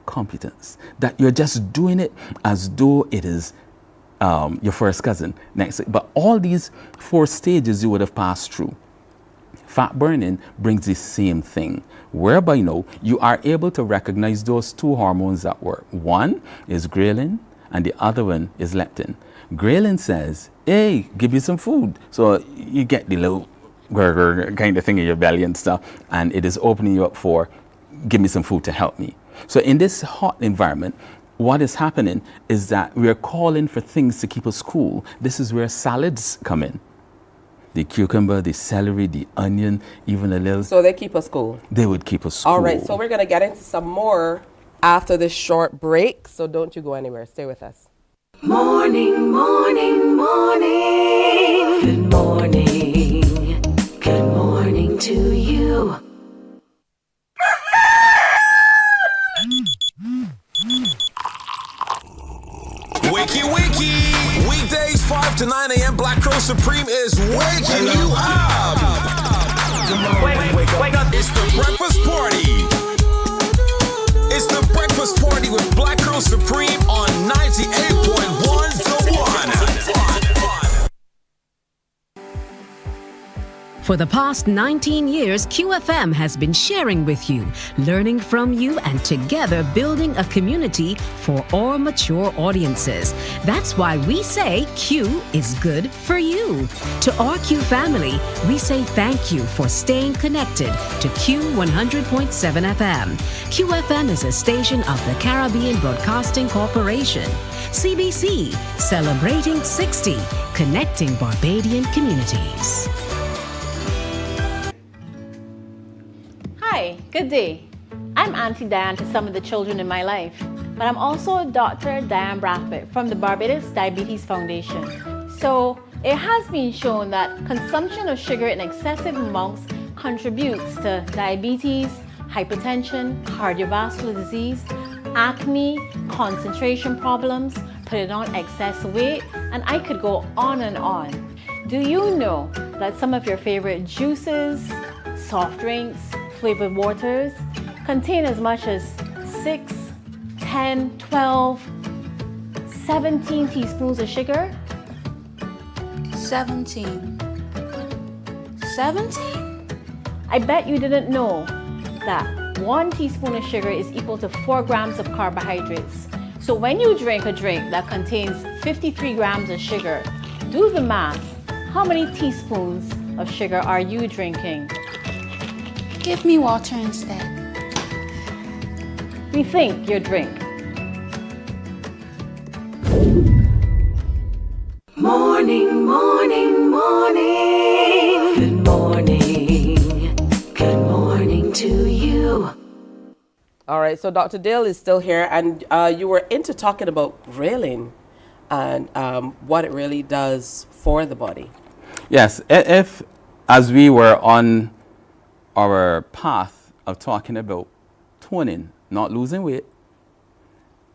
competence, that you're just doing it as though it is your first cousin next. But all these 4 stages you would have passed through. Fat burning brings the same thing, whereby you are able to recognize those 2 hormones that work. One is ghrelin and the other one is leptin. Ghrelin says, hey, give you some food. So you get the little kind of thing in your belly and stuff, and it is opening you up for, give me some food to help me. So in this hot environment, what is happening is that we are calling for things to keep us cool. This is where salads come in. The cucumber, the celery, the onion, even a little. So they keep us cool. They would keep us cool. All right, so we're going to get into some more after this short break. So don't you go anywhere. Stay with us. Morning, morning, morning. Good morning. Good morning to you. Wakey, wakey! Weekdays 5 to 9 a.m. Black Crow Supreme is waking you up! Wake up! It's the breakfast party! It's the breakfast party with Black Crow Supreme on 98.1 to 1. For the past 19 years, QFM has been sharing with you, learning from you, and together building a community for all mature audiences. That's why we say Q is good for you. To our Q family, we say thank you for staying connected to Q 100.7 FM. QFM is a station of the Caribbean Broadcasting Corporation. CBC, celebrating 60, connecting Barbadian communities. Hi, good day. I'm Auntie Diane to some of the children in my life. but I'm also Dr. Diane Brathwaite from the Barbados Diabetes Foundation. So it has been shown that consumption of sugar in excessive amounts contributes to diabetes, hypertension, cardiovascular disease, acne, concentration problems, putting on excess weight, and I could go on and on. Do you know that some of your favorite juices, soft drinks, flavored waters contain as much as 6, 10, 12, 17 teaspoons of sugar? 17. 17? I bet you didn't know that 1 teaspoon of sugar is equal to 4 grams of carbohydrates. So when you drink a drink that contains 53 grams of sugar, do the math. How many teaspoons of sugar are you drinking? Give me water instead. Rethink your drink. Morning, morning, morning. Good morning. Good morning to you. All right, so Dr. Dale is still here, and you were into talking about grilling and what it really does for the body. Yes, if as we were on our path of talking about toning, not losing weight,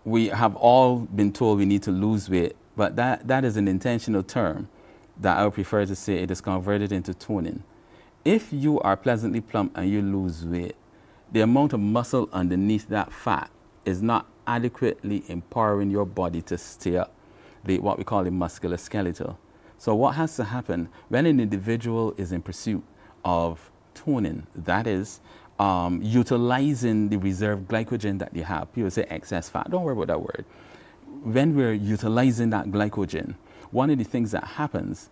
we have all been told we need to lose weight, but that is an intentional term that I would prefer to say it is converted into toning. If you are pleasantly plump and you lose weight, the amount of muscle underneath that fat is not adequately empowering your body to stay up, what we call the musculoskeletal. So what has to happen when an individual is in pursuit of toning, that is utilizing the reserved glycogen that you have. People say excess fat, don't worry about that word. When we're utilizing that glycogen, one of the things that happens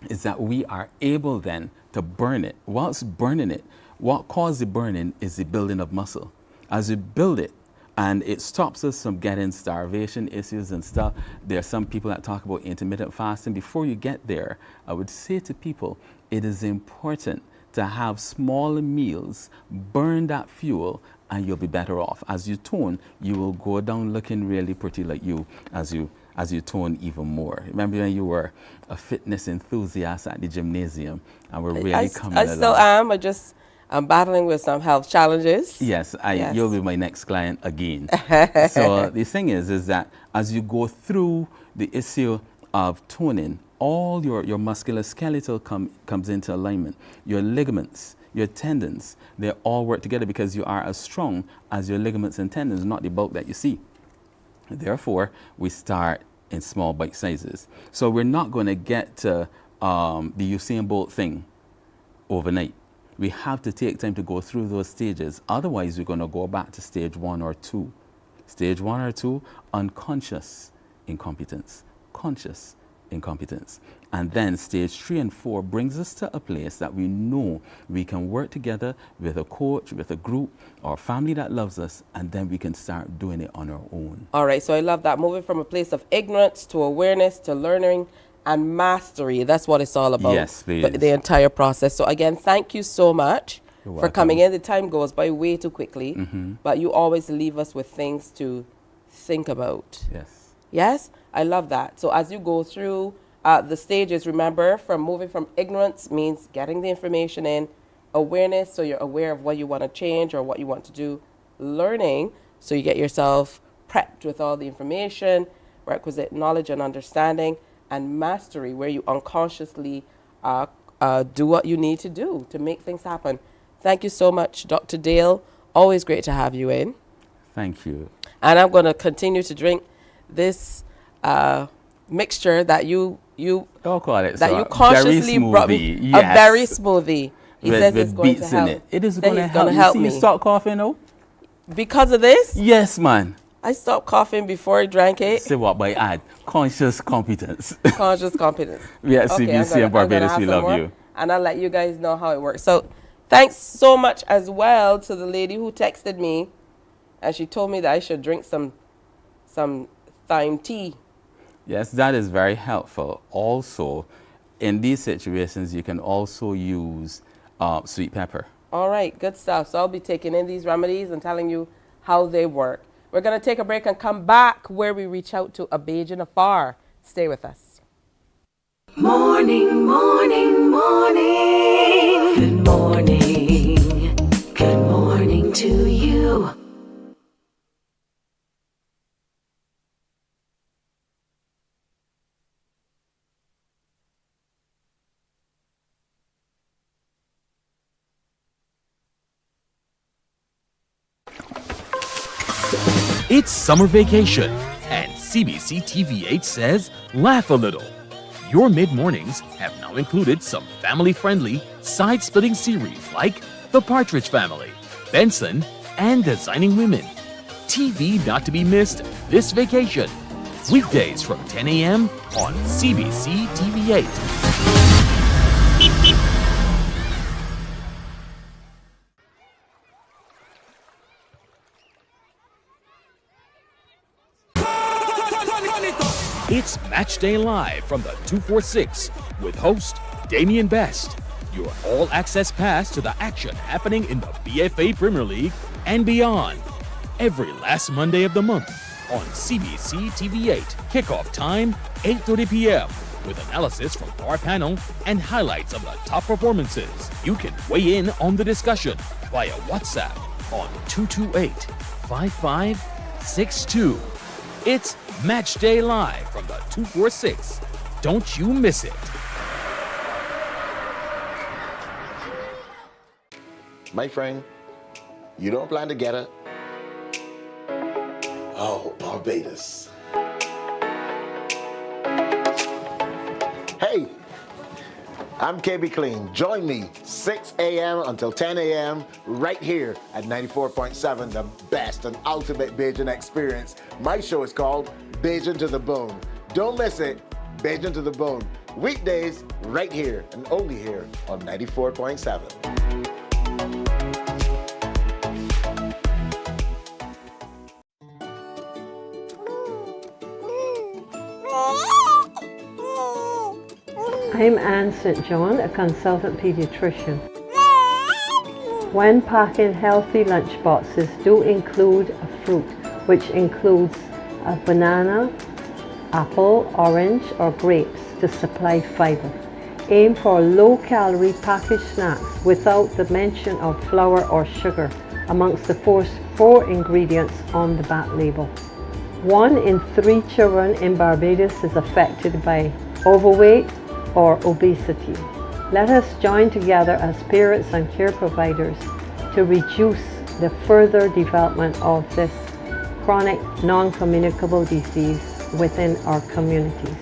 is that we are able then to burn it. Whilst burning it, what causes the burning is the building of muscle. As you build it, and it stops us from getting starvation issues and stuff. There are some people that talk about intermittent fasting. Before you get there, I would say to people, it is important to have smaller meals, burn that fuel, and you'll be better off. As you tone, you will go down looking really pretty like you as you tone even more. Remember when you were a fitness enthusiast at the gymnasium and we're really coming along? I still am. I'm battling with some health challenges. Yes, you'll be my next client again. So the thing is that as you go through the issue of toning, all your musculoskeletal comes into alignment. Your ligaments, your tendons, they all work together because you are as strong as your ligaments and tendons, not the bulk that you see. Therefore, we start in small bite sizes. So we're not going to get to the Usain Bolt thing overnight. We have to take time to go through those stages. Otherwise, we're going to go back to stage 1 or 2. Stage 1 or 2, unconscious incompetence, conscious incompetence. And then stage 3 and 4 brings us to a place that we know we can work together with a coach, with a group, or family that loves us, and then we can start doing it on our own. All right, so I love that. Moving from a place of ignorance to awareness to learning and mastery. That's what it's all about. Yes, please. The entire process. So again, thank you so much for coming in. The time goes by way too quickly, but you always leave us with things to think about. Yes. Yes? I love that. So as you go through the stages, remember, from moving from ignorance means getting the information in, awareness, so you're aware of what you want to change or what you want to do, learning, so you get yourself prepped with all the information, requisite knowledge and understanding, and mastery, where you unconsciously do what you need to do to make things happen. Thank you so much, Dr. Dale. Always great to have you in. Thank you. And I'm going to continue to drink this mixture that you call it that you consciously brought me. Yes. A berry smoothie. He says it's going to help. It is going to help me. You stop coughing, though? Because of this? Yes, man. I stopped coughing before I drank it. Say what by add? Conscious competence. Conscious competence. We at CBC and Barbados, we love you. And I'll let you guys know how it works. So thanks so much as well to the lady who texted me, and she told me that I should drink some thyme tea. Yes, that is very helpful. Also, in these situations, you can also use sweet pepper. All right, good stuff. So I'll be taking in these remedies and telling you how they work. We're going to take a break and come back where we reach out to a Bajan afar. Stay with us. Morning, morning, morning. Good morning. Good morning to you. It's summer vacation, and CBC TV8 says laugh a little. Your mid-mornings have now included some family-friendly, side-splitting series like The Partridge Family, Benson, and Designing Women. TV not to be missed this vacation. Weekdays from 10 a.m. on CBC TV8. It's Match Day Live from the 246 with host Damien Best. Your all-access pass to the action happening in the BFA Premier League and beyond. Every last Monday of the month on CBC TV8. Kickoff time, 8:30 p.m. with analysis from our panel and highlights of the top performances. You can weigh in on the discussion via WhatsApp on 228-5562. It's Match Day Live from the 246. Don't you miss it. My friend, you don't plan to get it? Oh, Barbados. Hey, I'm KB Clean. Join me 6 a.m. until 10 a.m. right here at 94.7, the best and ultimate Bajan experience. My show is called Bajan to the Bone. Don't miss it, Bajan to the Bone. Weekdays right here and only here on 94.7. I'm Anne St. John, a consultant pediatrician. When packing healthy lunch boxes, do include a fruit, which includes a banana, apple, orange, or grapes to supply fiber. Aim for low-calorie packaged snacks without the mention of flour or sugar amongst the first 4 ingredients on the back label. 1 in 3 children in Barbados is affected by overweight or obesity. Let us join together as parents and care providers to reduce the further development of this chronic non-communicable disease within our communities.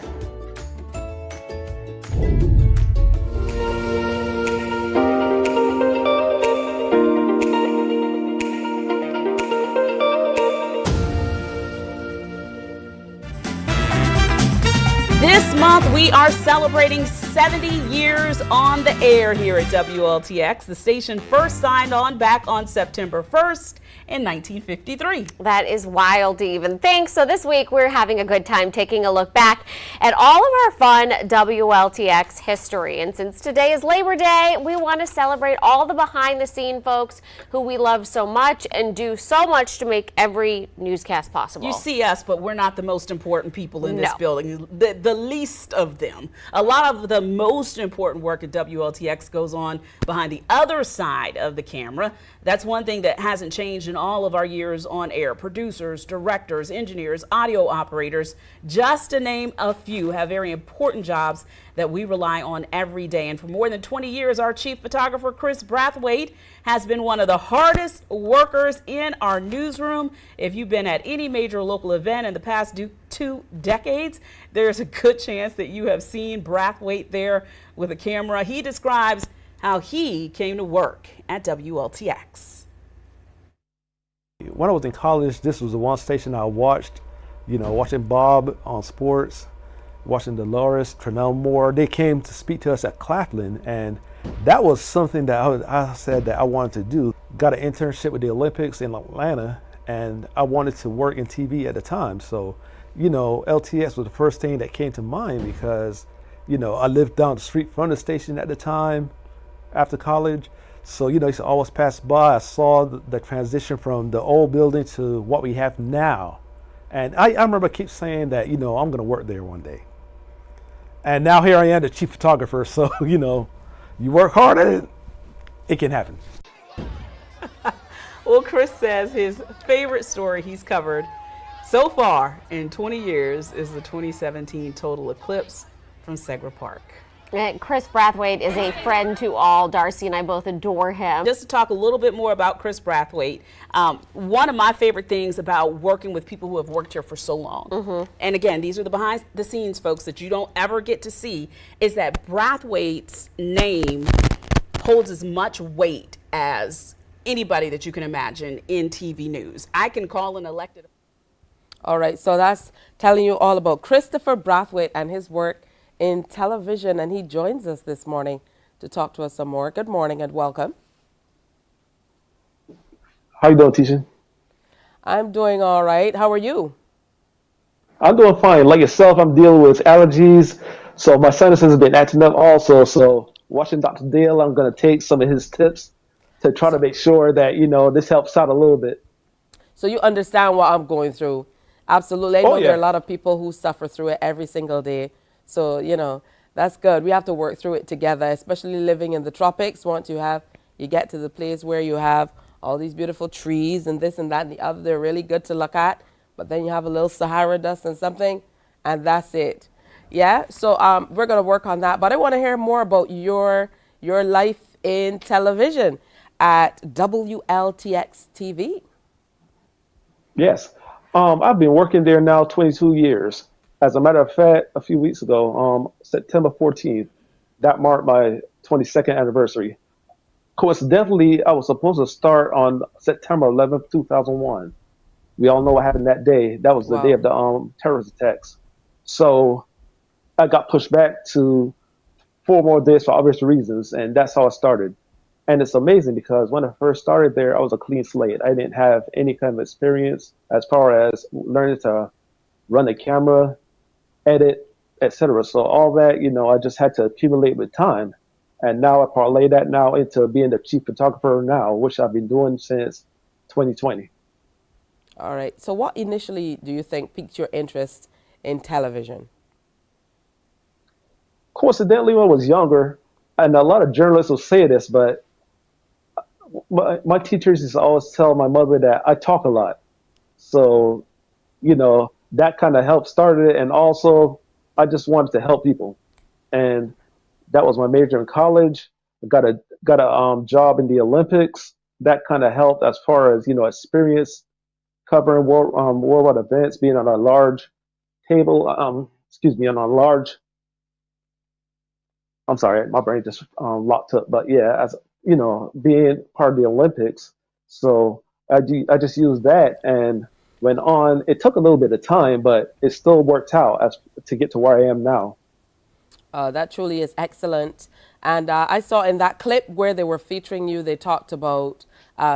This month we are celebrating 70 years on the air here at WLTX. The station first signed on back on September 1st in 1953. That is wild to even think. So this week we're having a good time taking a look back at all of our fun WLTX history. And since today is Labor Day, we want to celebrate all the behind the scene folks who we love so much and do so much to make every newscast possible. You see us, but we're not the most important people in this building. The least of them. A lot of the most important work at WLTX goes on behind the other side of the camera. That's one thing that hasn't changed in all of our years on air. Producers, directors, engineers, audio operators, just to name a few, have very important jobs that we rely on every day. And for more than 20 years, our chief photographer, Chris Brathwaite, has been one of the hardest workers in our newsroom. If you've been at any major local event in the past 2 decades, there's a good chance that you have seen Brathwaite there with a camera. He describes how he came to work at WLTX. When I was in college, this was the one station I watched, watching Bob on sports, watching Dolores, Trenell Moore. They came to speak to us at Claflin, and that was something that I said that I wanted to do. Got an internship with the Olympics in Atlanta, and I wanted to work in TV at the time. So, LTX was the first thing that came to mind because, I lived down the street from the station at the time after college. So, you know, I used to always pass by. I saw the transition from the old building to what we have now. And I remember I keep saying that, you know, I'm going to work there one day. And now here I am, the chief photographer. So, you know, you work hard at it, it can happen. Well, Chris says his favorite story he's covered so far in 20 years is the 2017 total eclipse from Segra Park. Chris Brathwaite is a friend to all. Darcy and I both adore him. Just to talk a little bit more about Chris Brathwaite, one of my favorite things about working with people who have worked here for so long, and again, these are the behind the scenes folks that you don't ever get to see, is that Brathwaite's name holds as much weight as anybody that you can imagine in TV news. I can call an elected. All right, so that's telling you all about Christopher Brathwaite and his work in television, and he joins us this morning to talk to us some more. Good morning and welcome. How you doing, Tisha? I'm doing all right. How are you? I'm doing fine. Like yourself, I'm dealing with allergies, so my sinuses have been acting up also. So watching Dr. Dale, I'm going to take some of his tips to try to make sure that, you know, this helps out a little bit. So you understand what I'm going through. Absolutely. I know there are a lot of people who suffer through it every single day. So, you know, that's good. We have to work through it together, especially living in the tropics. Once you get to the place where you have all these beautiful trees and this and that and the other, they're really good to look at. But then you have a little Sahara dust and something, and that's it. Yeah, so we're going to work on that. But I want to hear more about your life in television at WLTX TV. Yes. I've been working there now 22 years. As a matter of fact, a few weeks ago, September 14th, that marked my 22nd anniversary. Coincidentally, I was supposed to start on September 11th, 2001. We all know what happened that day. That was the day of the terrorist attacks. So I got pushed back to 4 more days for obvious reasons, and that's how I started. And it's amazing because when I first started there, I was a clean slate. I didn't have any kind of experience as far as learning to run the camera, edit, etc. So all that, you know, I just had to accumulate with time. And now I parlay that now into being the chief photographer now, which I've been doing since 2020. All right. So what initially do you think piqued your interest in television? Coincidentally, when I was younger, and a lot of journalists will say this, but my teachers used to always tell my mother that I talk a lot. So, you know, that kind of helped started it. And also, I just wanted to help people. And that was my major in college. I got a job in the Olympics. That kind of helped as far as, you know, experience covering worldwide events, being on a large table, I'm sorry, my brain just locked up. But yeah, as you know, being part of the Olympics. So I just used that and went on. It took a little bit of time, but it still worked out to get to where I am now. That truly is excellent. And I saw in that clip where they were featuring you, they talked about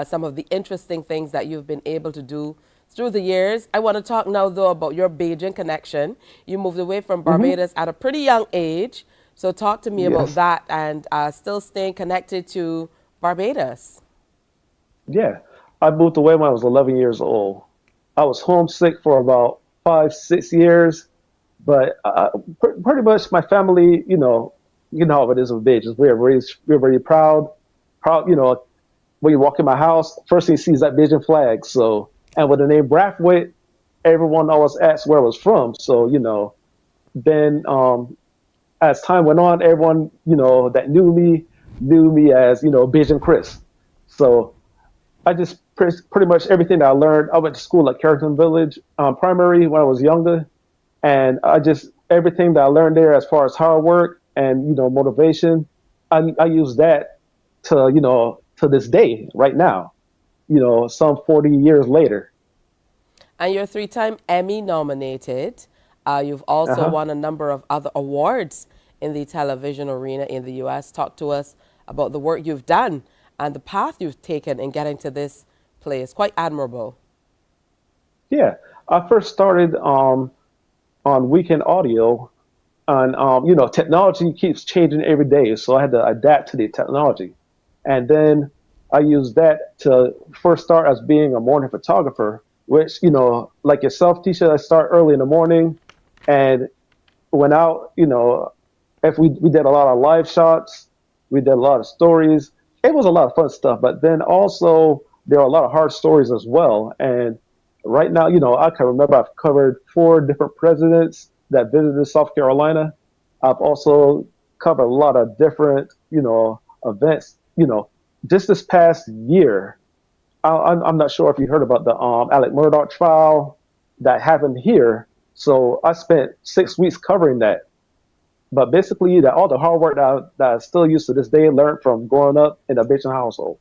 some of the interesting things that you've been able to do through the years. I want to talk now, though, about your Beijing connection. You moved away from Barbados at a pretty young age. So talk to me about that and still staying connected to Barbados. Yeah, I moved away when I was 11 years old. I was homesick for about 5-6 years, but pretty much my family, you know how it is with Beijing. We're very proud. You know, when you walk in my house, first thing you see is that Beijing flag. So, and with the name Brathwaite, everyone always asks where I was from. So, you know, then as time went on, everyone, you know, that knew me as, you know, Beijing Chris. So I just pretty much everything that I learned. I went to school at Carrington Village primary when I was younger, and everything that I learned there as far as hard work and, you know, motivation, I use that to, you know, to this day right now, you know, some 40 years later. And you're 3-time Emmy nominated. You've also won a number of other awards in the television arena in the U.S. Talk to us about the work you've done and the path you've taken in getting to this place. Quite admirable. Yeah, I first started on weekend audio, and you know, technology keeps changing every day, so I had to adapt to the technology. And then I used that to first start as being a morning photographer, which, you know, like yourself, Tisha, I start early in the morning and went out, you know, if we did a lot of live shots, we did a lot of stories. It was a lot of fun stuff, but then also there are a lot of hard stories as well. And right now, you know, I can remember I've covered 4 different presidents that visited South Carolina. I've also covered a lot of different, you know, events. You know, just this past year, I'm not sure if you heard about the Alec Murdaugh trial that happened here. So I spent 6 weeks covering that. But basically, that all the hard work that I still use to this day, learned from growing up in a Bajan household.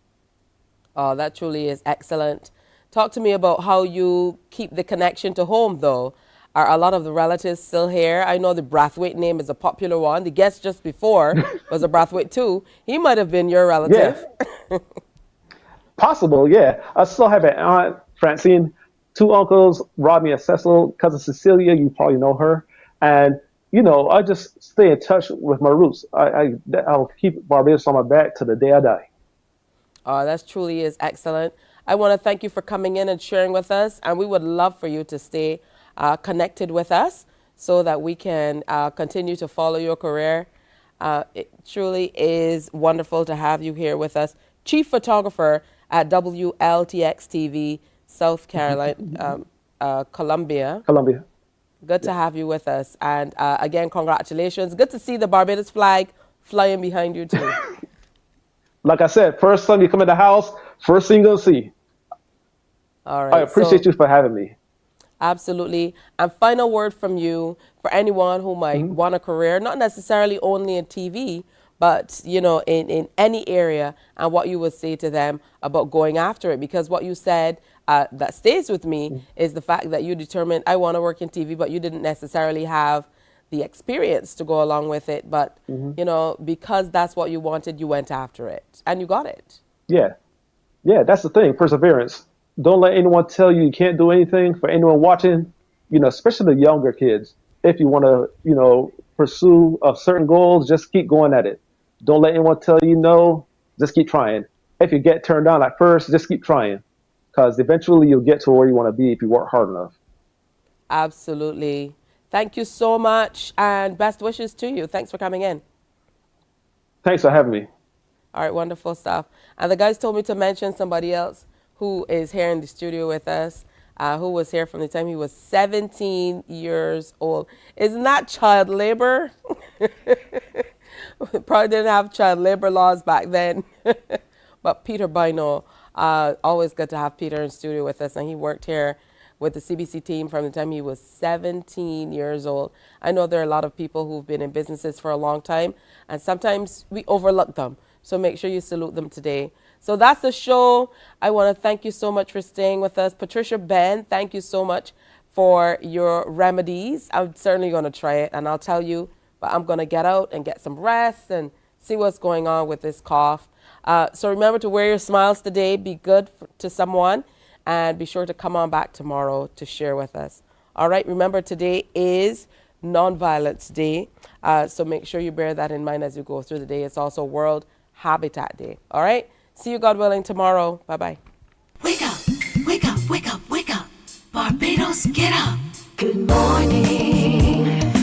Oh, that truly is excellent. Talk to me about how you keep the connection to home, though. Are a lot of the relatives still here? I know the Brathwaite name is a popular one. The guest just before was a Brathwaite too. He might have been your relative. Yeah. Possible, yeah. I still have an aunt, Francine, 2 uncles, Rodney and Cecil, cousin Cecilia, you probably know her. And, you know, I just stay in touch with my roots. I'll keep Barbados on my back to the day I die. Oh, that truly is excellent. I want to thank you for coming in and sharing with us. And we would love for you to stay connected with us so that we can continue to follow your career. It truly is wonderful to have you here with us. Chief photographer at WLTX TV, South Carolina, Columbia. Good to have you with us. And again, congratulations. Good to see the Barbados flag flying behind you too. Like I said, first time you come in the house, first thing you'll see. All right. I appreciate you for having me. Absolutely. And final word from you for anyone who might want a career, not necessarily only in TV, but, you know, in any area, and what you would say to them about going after it. Because what you said that stays with me is the fact that you determined, I want to work in TV, but you didn't necessarily have the experience to go along with it. But, you know, because that's what you wanted, you went after it and you got it. Yeah. Yeah, that's the thing, perseverance. Don't let anyone tell you you can't do anything. For anyone watching, you know, especially the younger kids, if you want to, you know, pursue certain goals, just keep going at it. Don't let anyone tell you no, just keep trying. If you get turned down at first, just keep trying, because eventually you'll get to where you want to be if you work hard enough. Absolutely. Thank you so much, and best wishes to you. Thanks for coming in. Thanks for having me. All right, wonderful stuff. And the guys told me to mention somebody else who is here in the studio with us, who was here from the time he was 17 years old. Isn't that child labor? Probably didn't have child labor laws back then. But Peter Bino, always good to have Peter in studio with us. And he worked here with the CBC team from the time he was 17 years old. I know there are a lot of people who've been in businesses for a long time, and sometimes we overlook them. So make sure you salute them today. So that's the show. I want to thank you so much for staying with us. Patricia Ben, thank you so much for your remedies. I'm certainly going to try it, and I'll tell you, but I'm going to get out and get some rest and see what's going on with this cough. So remember to wear your smiles today. Be good to someone, and be sure to come on back tomorrow to share with us. All right, remember today is Nonviolence Day, so make sure you bear that in mind as you go through the day. It's also World Habitat Day. All right, see you, God willing, tomorrow. Bye-bye. Wake up, wake up, wake up, wake up. Barbados, get up. Good morning.